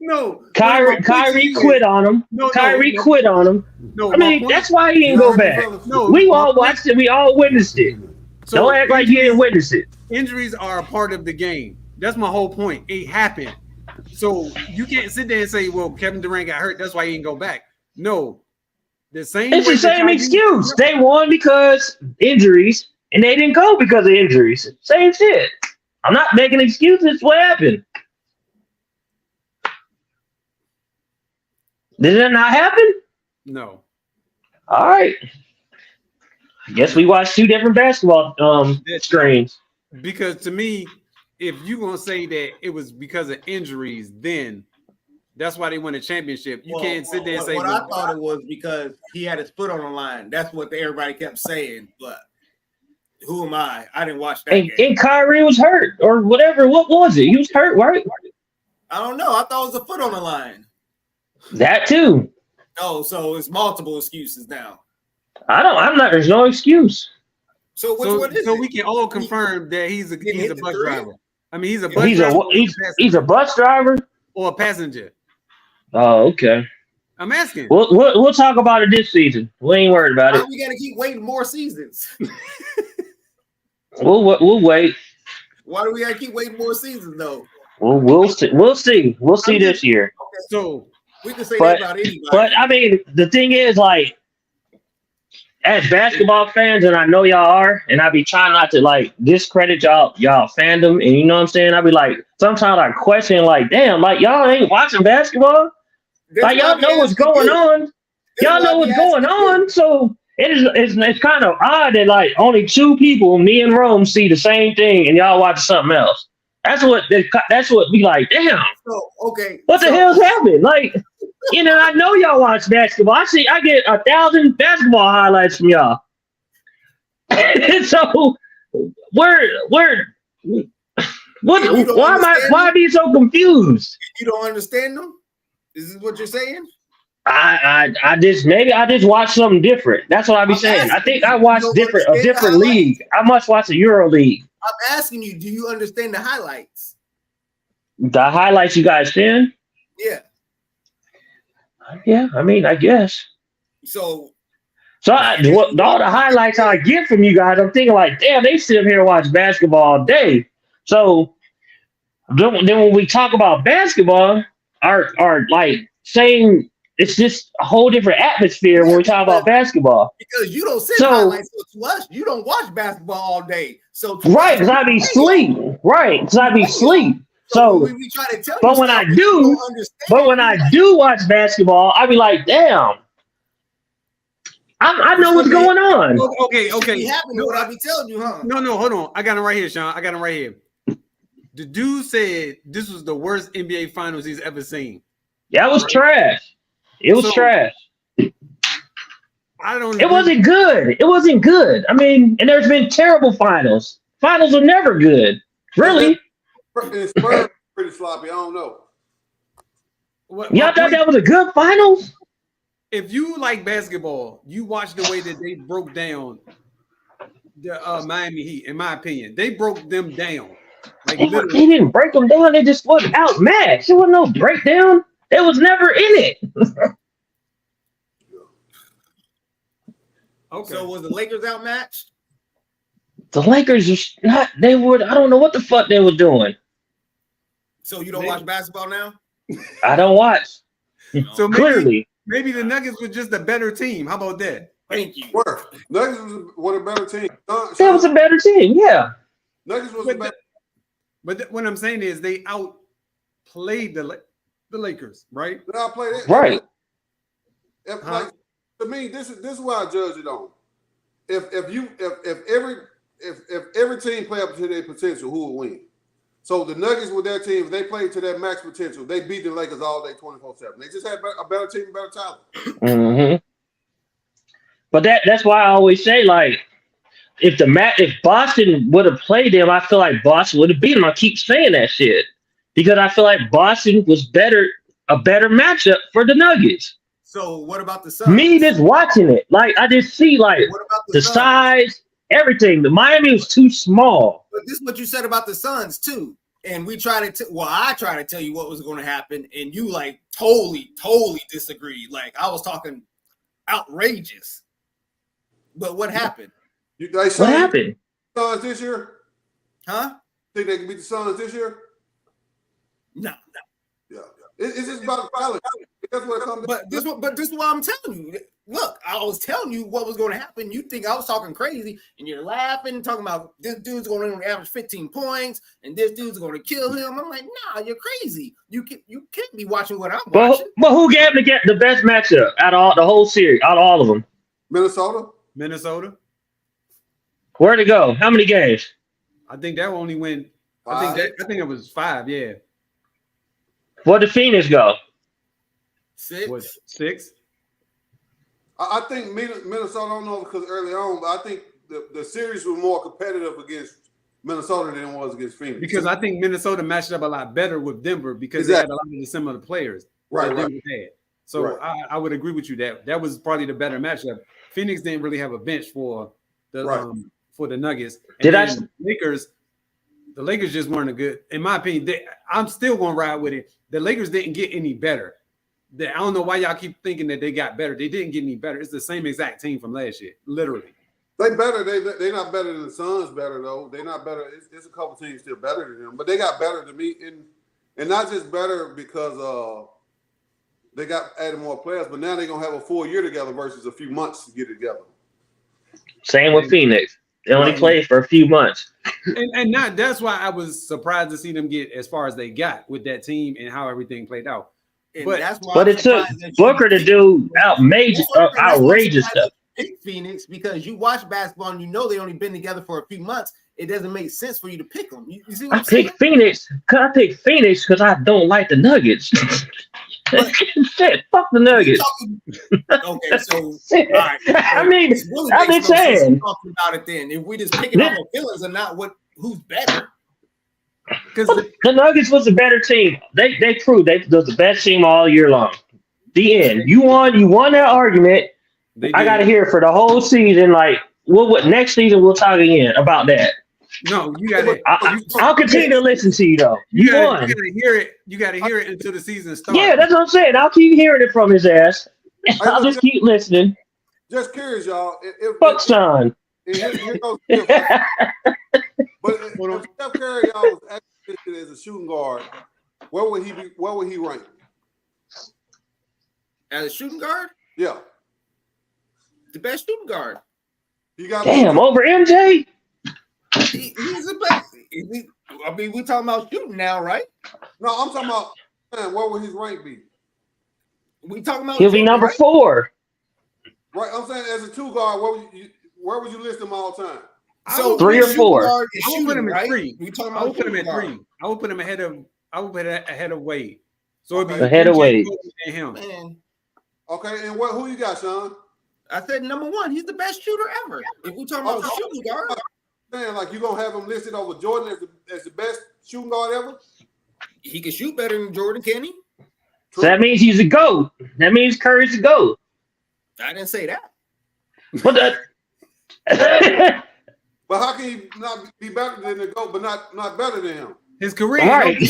No, Kyrie quit on him. Kyrie quit on him. No, I mean that's why he didn't go back. No, we all watched it. We all witnessed it. So don't act like you didn't witness it. Injuries are a part of the game. That's my whole point. It happened. So you can't sit there and say, well, Kevin Durant got hurt. That's why he didn't go back. No. It's the same excuse. They won because injuries, and they didn't go because of injuries. Same shit. I'm not making excuses. What happened? Did it not happen? No. All right. I guess we watched two different basketball screens. Because to me, if you're going to say that it was because of injuries, then that's why they won a championship. You can't sit there and say. What I thought it was because he had his foot on the line. That's what everybody kept saying. But who am I? I didn't watch that game. And Kyrie was hurt or whatever. What was it? He was hurt, right? I don't know. I thought it was a foot on the line. That too. Oh, so it's multiple excuses now. I'm not. There's no excuse. So which one is it? So we can all confirm that he's a bus driver. I mean, he's a bus driver. He's a bus driver or a passenger. Oh, okay. I'm asking. We'll talk about it this season. We ain't worried about it. We gotta keep waiting more seasons. We'll wait. Why do we gotta keep waiting more seasons though? We'll see. We'll see this year. Okay. So we can say that about anybody. But I mean, the thing is, like, as basketball fans, and I know y'all are, and I be trying not to like discredit y'all fandom, and you know what I'm saying? I be like, sometimes I question, like, damn, like y'all ain't watching basketball. Like y'all know what's going on. Y'all know what's going on. So it's kind of odd that like only two people, me and Rome, see the same thing, and y'all watch something else. That's what we like. Damn. So, okay. What the hell's happening? Like, you know, I know y'all watch basketball. I get 1,000 basketball highlights from y'all. So why am I being so confused? You don't understand them? Is this what you're saying? I just watch something different. That's what I be saying. I think I watch a different league. I must watch a Euro League. I'm asking you, do you understand the highlights? The highlights you guys send? Yeah. Yeah, I mean, I guess. So all the highlights I get from you guys, I'm thinking like, damn, they sit here and watch basketball all day. So then when we talk about basketball, our like saying it's just a whole different atmosphere when we talk about basketball. Because you don't send highlights to us. You don't watch basketball all day. So right, because I be sleep. Right, because I be sleep. So we try to tell but when I do watch basketball, I be like, damn. I know what's going on. Okay. What I be telling you, huh? No, hold on. I got him right here, Sean. I got him right here. The dude said this was the worst NBA finals he's ever seen. That was trash. It was trash. I don't. It wasn't good. It wasn't good. I mean, and there's been terrible finals. Finals are never good. Really? And Spurs pretty sloppy. I don't know. Y'all thought that was a good finals? If you like basketball, you watch the way that they broke down the Miami Heat. In my opinion, they broke them down. Like They literally. didn't break them down. They just wasn't outmatched. There was no breakdown. They was never in it. Okay. So was the Lakers outmatched? The Lakers just not. They would. I don't know what the fuck they were doing. So you don't watch basketball now? I don't watch. So Clearly, maybe the Nuggets were just a better team. How about that? Thank you. Where Nuggets was a better team. that was a better team. Yeah. Nuggets was a better. But what I'm saying is they outplayed the Lakers, right? Did I play that? Right. If, Huh? like, to me, this is why I judge it on. If every team play up to their potential, who will win? So the Nuggets with their team, if they played to their max potential, they beat the Lakers all day 24/7. They just had a better team, better talent. Mm-hmm. But that's why I always say, like, if Boston would have played them, I feel like Boston would have beat them. I keep saying that shit because I feel like Boston was a better matchup for the Nuggets. So what about the Suns? Me just watching it, like I just see like What about the Suns? size, everything. The Miami was too small. But this is what you said about the Suns too. And we try to I try to tell you what was going to happen, and you like totally disagreed. Like I was talking outrageous. But what happened? What happened? Suns this year? Huh? Think they can beat the Suns this year? No. Yeah. It's just about the pilot. That's what it comes But this is what I'm telling you. Look, I was telling you what was going to happen. You think I was talking crazy, and you're laughing, talking about this dude's going to average 15 points, and this dude's going to kill him. I'm like, nah, you're crazy. You can't be watching what I'm watching. But who gave the best matchup out of the whole series, out of all of them? Minnesota. Where'd it go? How many games? I think that only went. I think it was 5. Yeah. Where did Phoenix go? 6. What, 6? I think Minnesota, I don't know because early on, but I think the series was more competitive against Minnesota than it was against Phoenix. Because I think Minnesota matched up a lot better with Denver because they had a lot of the similar players Right. Denver had. So I would agree with you that was probably the better matchup. Phoenix didn't really have a bench for the Nuggets. And the Lakers just weren't a good, in my opinion. I'm still going to ride with it. The Lakers didn't get any better. I don't know why y'all keep thinking that they got better. They didn't get any better. It's the same exact team from last year, literally. They better. They not better than the Suns. Better though. They not better. It's a couple teams still better than them, but they got better to me, and not just better because they got added more players, but now they're gonna have a full year together versus a few months to get it together. Same with Phoenix. They only played for a few months. And that's why I was surprised to see them get as far as they got with that team and how everything played out. But it took Booker to do outrageous stuff. Pick Phoenix because you watch basketball and you know they only been together for a few months. It doesn't make sense for you to pick them. You see what I'm saying? I picked Phoenix because I don't like the Nuggets. Shit, fuck the Nuggets. Okay, so all right. I mean, really I've been saying talking about it. Then if we just picking up on feelings and not who's better. Because the Nuggets was a better team. They proved they was the best team all year long. The end. You won that argument. I got to hear it for the whole season. Like, what next season we'll talk again about that. No, you got it. I'll continue to listen to you though. You won. You got to hear it. You got to hear it until the season starts. Yeah, that's what I'm saying. I'll keep hearing it from his ass. I'll just keep listening. Just curious, y'all. Fuck Sean. Here goes but if Steph Curry y'all was actually as a shooting guard, where would he be? Where would he rank? As a shooting guard? Yeah. The best shooting guard. You got over MJ? He's the best. I mean, we're talking about shooting now, right? No, I'm talking about where would his rank be? We talking about he'll be number 4. Right. I'm saying as a 2 guard, where would you list him all time? So 3 or 4. I would put him in 3. We talking I about would put him at guard. 3. I would put him ahead of Wade. So it'd be ahead of Wade and him. Man, okay, and who you got, Sean? I said number 1. He's the best shooter ever. If we talking about shooting guard, Saying like you gonna have him listed over Jordan as the best shooting guard ever? He can shoot better than Jordan, can he? So that means he's a GOAT. That means Curry's a GOAT. I didn't say that. What the? But how can he not be better than the GOAT, but not better than him? His career, Right. He's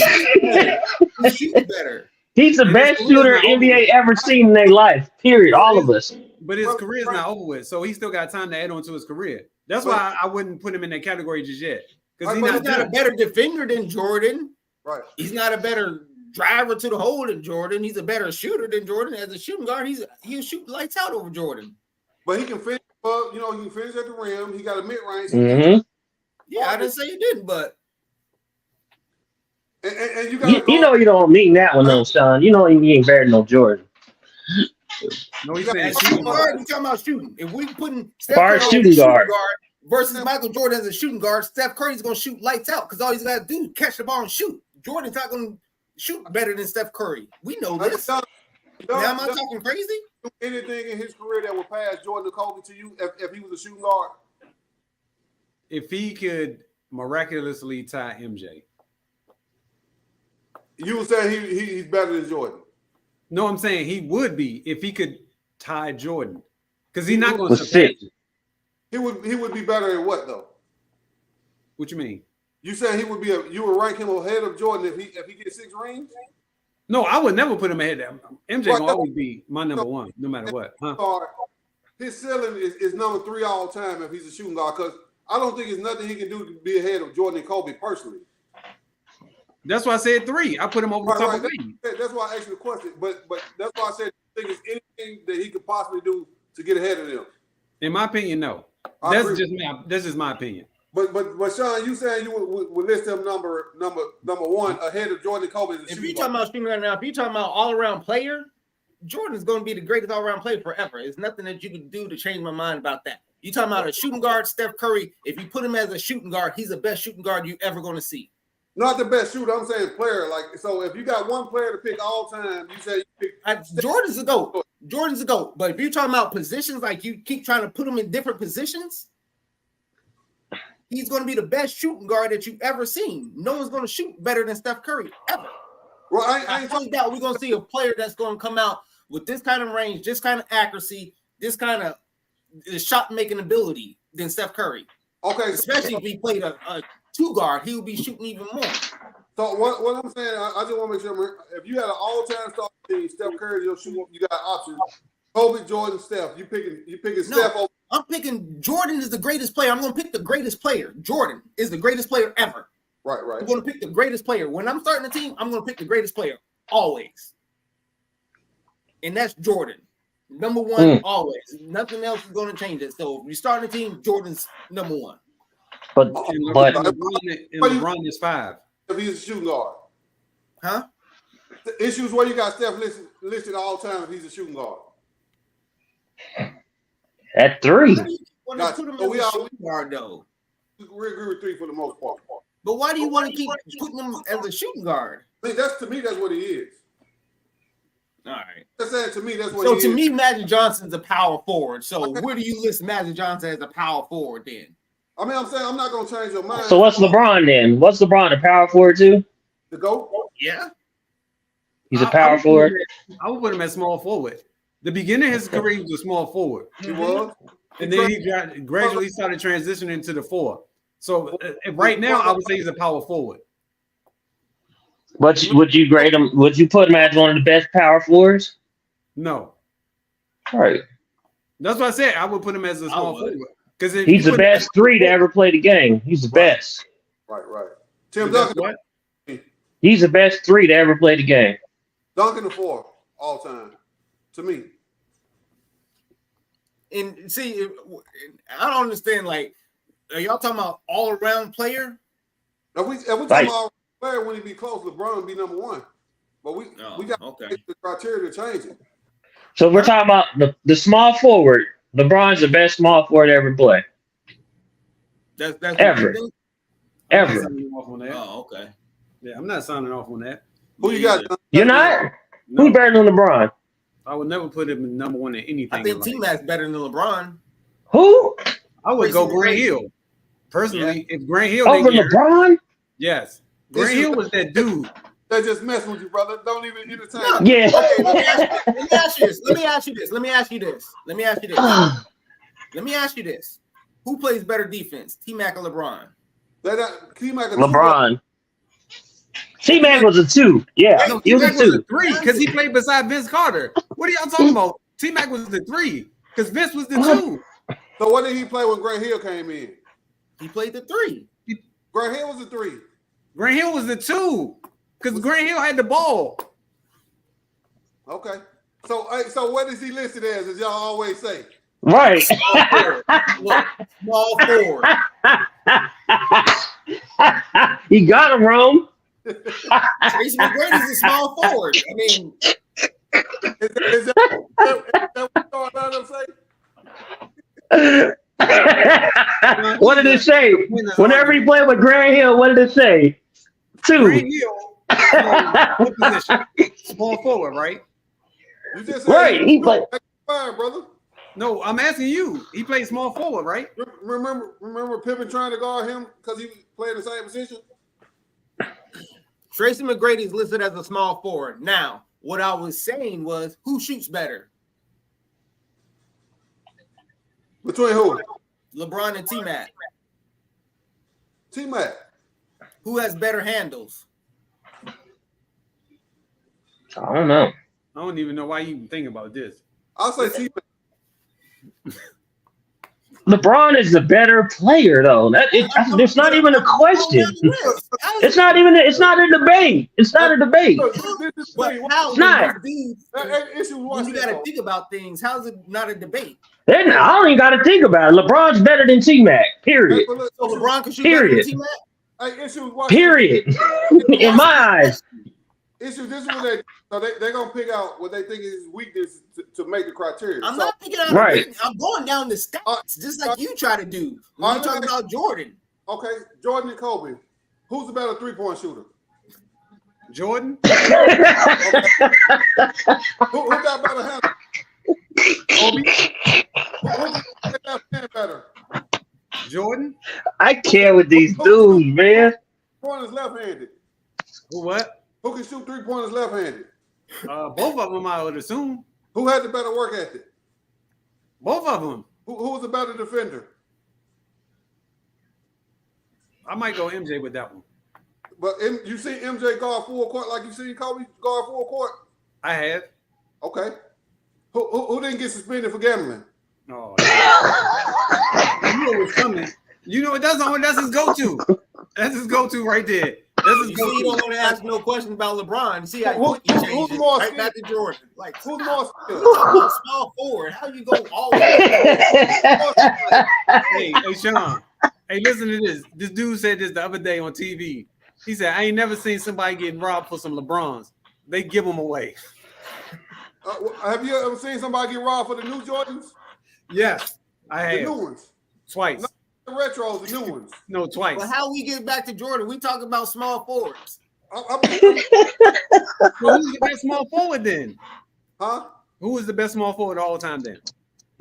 shooting better. He's the And best his career's shooter not NBA ever seen in their life. Period. All of us. but his career's not over with, so he still got time to add on to his career. That's why I wouldn't put him in that category just yet, because He's not a better defender than Jordan. Right. He's not a better driver to the hole than Jordan. He's a better shooter than Jordan. As a shooting guard, he'll shoot lights out over Jordan. But he can finish. He can finish at the rim. He got a mid range. Mm-hmm. Yeah, I didn't say he didn't, but And you got You know you don't mean that one though, Sean. You know you ain't better than no Jordan. No, he's saying as shooting shooting guard. guard, we talking about shooting. If we putting Steph Far as Curry shooting as a guard. versus Michael Jordan as a shooting guard, Steph Curry's gonna shoot lights out because all he's got to do is catch the ball and shoot. Jordan's not gonna shoot better than Steph Curry. We know this. Now am I talking crazy? Anything in his career that would pass Jordan or Kobe to you if he was a shooting guard? If he could miraculously tie MJ. You would say he's better than Jordan. No, I'm saying he would be if he could tie Jordan, because he's not going to Was surpass sick. it. He would be better at what though? What you mean? You said he would be you would rank him ahead of Jordan if he gets 6 rings? No, I would never put him ahead of him. MJ Right. gonna always be my number one, no matter what. Huh? Guard, his ceiling is number 3 all time if he's a shooting guard, because I don't think there's nothing he can do to be ahead of Jordan and Kobe personally. That's why I said 3. I put him over the top of Right. Wade. That's why I asked you the question. But that's why I said I think it's anything that he could possibly do to get ahead of them. In my opinion, no. I That's agree. just me. That's just my opinion. But Sean, you saying you would list him number 1 ahead of Jordan and Kobe as a If you're shooting talking guard. about shooting right now, if you're talking about all-around player, Jordan's going to be the greatest all-around player forever. There's nothing that you can do to change my mind about that. You talking about a shooting guard, Steph Curry? If you put him as a shooting guard, he's the best shooting guard you ever going to see. Not the best shooter. I'm saying player. Like, so if you got one player to pick all time, you say you pick Jordan's a GOAT. Jordan's a GOAT. But if you're talking about positions, like you keep trying to put him in different positions, he's going to be the best shooting guard that you've ever seen. No one's going to shoot better than Steph Curry ever. Well, I I ain't think that we're going to see a player that's going to come out with this kind of range, this kind of accuracy, this kind of shot-making ability than Steph Curry. okay. Especially if he played a 2 guard, he would be shooting even more. So what I'm saying, I just want to make sure if you had an all-time star team, Steph Curry, you'll shoot. You got options. Kobe, Jordan, Steph. You picking No. Steph over. I'm picking Jordan is the greatest player. I'm going to pick the greatest player. Jordan is the greatest player ever. Right. I'm going to pick the greatest player. When I'm starting a team, I'm going to pick the greatest player always. And that's Jordan. Number 1 always. Nothing else is going to change it. So if you start a team, Jordan's number 1. But And but LeBron is 5. If he's a shooting guard. Huh? The issues where you got Steph listed all time if he's a shooting guard. at 3. Why do you want to Gotcha. put him So as we a all- shooting guard, though? We agree with 3 for the most part. But why do you want to keep putting him as a shooting guard? I mean, that's what he is. All right. That's saying to me, that's what So he to is. me, Magic Johnson's a power forward. So where do you list Magic Johnson as a power forward then? I mean, I'm saying I'm not gonna change your mind. So what's LeBron then? What's LeBron, a power forward too? The GOAT? Yeah. He's a I power would put forward. I would put him as small forward. The beginning of his career, he was a small forward, He was. and then he gradually started transitioning to the 4. So right now, I would say he's a power forward. But would you grade him? Would you put him as one of the best power forwards? No, All right. that's what I said. I would put him as a small would. forward because He's the best 3 to ever play the game. He's the best. Right. Tim Duncan. What? He's the best 3 to ever play the game. Duncan the 4 all time. To me. And see, I don't understand. Like, are y'all talking about all around player? If we talk Right. about player when he be close, LeBron would be number 1. But we got okay. the criteria to change it. So we're talking about the small forward. LeBron's the best small forward to ever play. That's what Ever. you think? I'm not Ever. signing off on that. Oh, okay. Yeah, I'm not signing off on that. Who you got? You're not? No, Who's better than LeBron? I would never put him number 1 in anything. I think in T life. Mac's better than LeBron. Who? I would go Grayson Grant Grayson. Hill. Personally, if Grant Hill Over didn't get hurt, LeBron? yes. Grant Hill was that dude. They just mess with you, brother. Don't even entertain. Yeah. Okay, let me ask you this. Let me ask you this. Who plays better defense, T-Mac or LeBron? LeBron. T-Mac was a 2. Yeah, No, he was a T-Mac was a 2. 3 because he played beside Vince Carter. What are y'all talking about? T-Mac was the 3 because Vince was the 2. So what did he play when Grant Hill came in? He played the 3. Grant Hill was a 3. Grant Hill was the 2 because Grant Hill had the ball. Okay. So what is he listed as y'all always say? Right. Small forward. He got him wrong. Tracy McGrady's a small forward. I mean, Is that what y'all heard him say? What did it say? Whenever he played with Grant Hill, what did it say? 2. Grant Hill, what position? Small forward, right? You just said Right. He played. fine, brother. No, I'm asking you. He played small forward, right? Remember Pippen trying to guard him because he was playing the same position? Tracy McGrady is listed as a small forward. Now, what I was saying was, who shoots better, Between who? LeBron and T-Mac? T-Mac. Who has better handles? I don't know. I don't even know why you even think about this. I'll say T-Mac. LeBron is the better player, though. It's not even a question. It's not even. It's not a debate. It's not a debate. But how? It's not. When you got to think about things, how is it not a debate? I don't even got to think about it. LeBron's better than T-Mac. Period. So LeBron can shoot better than Period. T-Mac? Period. In my eyes. This is what they're gonna pick out what they think is weakness to make the criteria. I'm not picking out. Right. I'm going down the stats, just like you try to do. When you talking about Jordan. Okay, Jordan and Kobe. Who's the better 3-point shooter? Jordan? Who got better handle? Kobe? Who got better? Jordan? I can't with these dudes, man. 3-pointers left-handed. Who what? Who can shoot 3-pointers left-handed? Both of them, I would assume. Who had the better work ethic? Both of them. Who was the better defender? I might go MJ with that one. But you see MJ guard full court like you see Kobe guard full court? I have. Okay. Who didn't get suspended for gambling? Oh, you know what's coming. You know that's his go-to. That's his go-to right there. That's his You go-to. see, you don't want to ask no questions about LeBron. See how Who's you change it more right skilled? back to Jordan. Like, Who's more skilled? talking about small forward. How you go all the way? Hey, Sean. Hey, listen to this. This dude said this the other day on TV. He said, I ain't never seen somebody getting robbed for some LeBrons. They give them away. Have you ever seen somebody get robbed for the new Jordans? Yes, I The have. new ones. Twice. Not the retros, the new ones. No, twice. But how we get back to Jordan? We talking about small forwards. So who's the best small forward then? Huh? Who is the best small forward all the time then?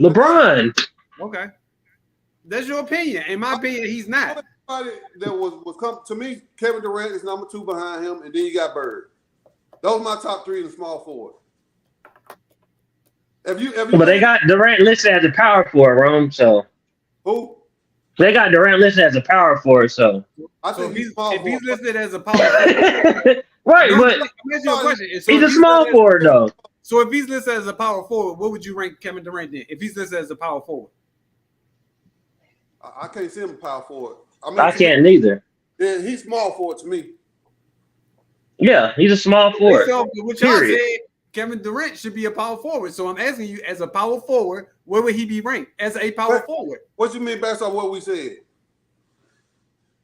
LeBron. Okay. That's your opinion. In my opinion, he's not. Everybody that was come to me, Kevin Durant is number 2 behind him, and then you got Bird. Those are my top 3 in the small forward. If you But they got Durant listed as a power forward, Rome. So who? they got Durant listed as a power forward. So I So think if he's small he's forward. listed as a power forward, right, No, but let me ask you a question. So he's a if small listed as- forward though. So if he's listed as a power forward, what would you rank Kevin Durant then? If he's listed as a power forward, I can't see him a power forward. I can't neither. Yeah, he's small forward to me. Yeah, he's a small forward. so what y'all Period. said, Kevin Durant should be a power forward. So I'm asking you, as a power forward, where would he be ranked as a power But- forward? What you mean based on what we said?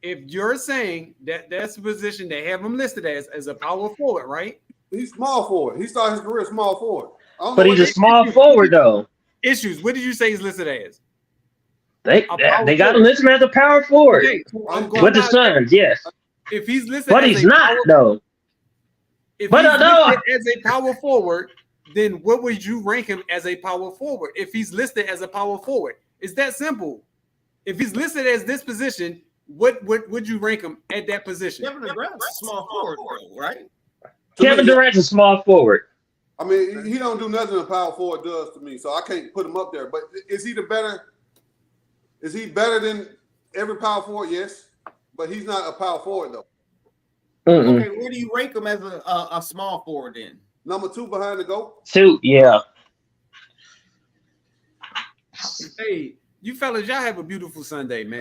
If you're saying that that's the position they have him listed as a power forward, right? He's small forward. He started his career small forward. I don't But know he's what a small forward though. Issues. What did you say he's listed as? They got him listed as a power forward Okay, so I'm going with the by- Suns. Yes, If he's listed, but as he's a not power- though. If But he's no. listed as a power forward, then what would you rank him as a power forward? If he's listed as a power forward, it's that simple. If he's listed as this position, what would you rank him at that position? Kevin Durant's a small forward, though, right? Kevin Durant's a small forward. I mean, he don't do nothing a power forward does to me, so I can't put him up there. But is he better than every power forward? Yes, but he's not a power forward though. Mm-mm. Okay, where do you rank him as a small forward then? Number 2 behind the goal. 2, yeah. Hey, you fellas, y'all have a beautiful Sunday, man.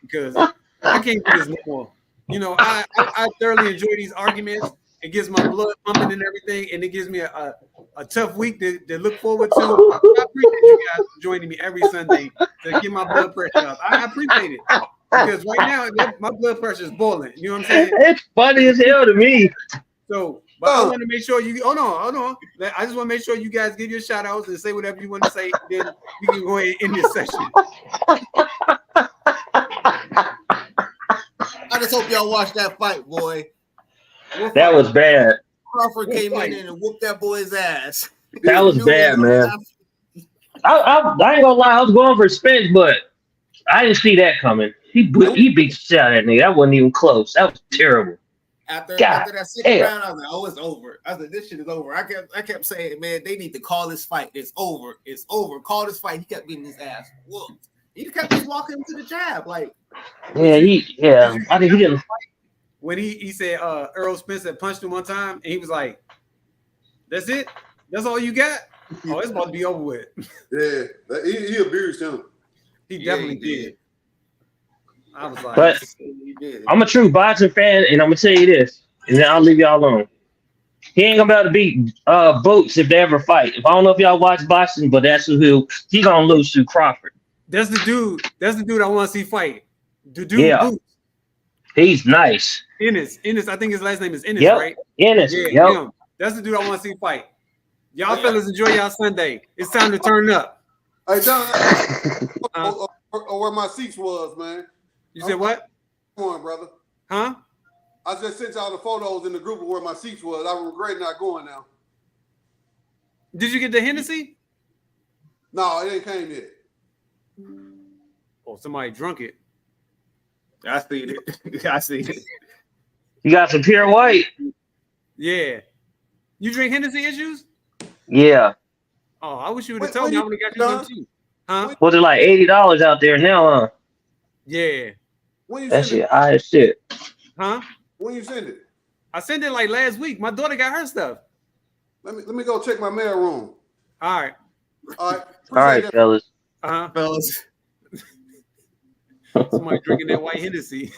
Because I can't do this no more. You know, I thoroughly enjoy these arguments. It gets my blood pumping and everything, and it gives me a tough week to look forward to. I appreciate you guys joining me every Sunday to get my blood pressure up. I appreciate it. Because right now, my blood pressure is boiling. You know what I'm saying? It's funny as hell to me. So, but I want to make sure you hold on. I just want to make sure you guys give your shout outs and say whatever you want to say. Then you can go ahead and end this session. I just hope y'all watch that fight, boy. That was bad. Crawford came in and whooped that boy's ass. That was bad, man. I ain't gonna lie, I was going for Spence, but I didn't see that coming. He beat the shit out of that nigga. That wasn't even close. That was terrible. After that second round, I was like, "Oh, it's over." I was like, "This shit is over." I kept saying, "Man, they need to call this fight. It's over. It's over. Call this fight." He kept getting his ass whooped. He kept just walking into the jab, like. Yeah, I think he didn't. When he said Earl Spence had punched him one time, and he was like, "That's it? That's all you got? Oh, it's about to be over with." Yeah, he abused him. He definitely did. I was like, But I'm a true boxing fan, and I'm gonna tell you this, and then I'll leave y'all alone. He ain't gonna be able to beat Boots if they ever fight. If I don't know if y'all watch boxing, but that's who he gonna lose to Crawford. That's the dude I want to see fight. The dude, Yeah. Boots. He's nice. Ennis. I think his last name is Ennis, Yep. right? Ennis. Yeah, Yep. him. That's the dude I want to see fight. Y'all fellas enjoy y'all Sunday. It's time to turn up. Hey, John, where my seats was, man. You said what? Come on, brother. Huh? I just sent y'all the photos in the group of where my seats was. I regret not going now. Did you get the Hennessy? No, it ain't came yet. Oh, somebody drunk it. I seen it. I seen it. You got some pure white. Yeah. You drink Hennessy issues? Yeah. Oh, I wish you would have Wait, told me. I when would have got you you some too. Huh? Was it like $80 out there now, huh? Yeah. When you That send it? shit high as shit. Huh? When you send it? I sent it like last week. My daughter got her stuff. Let me go check my mail room. All right. All right. All right, Appreciate that. fellas. Uh-huh. Fellas. Somebody drinking that white Hennessy.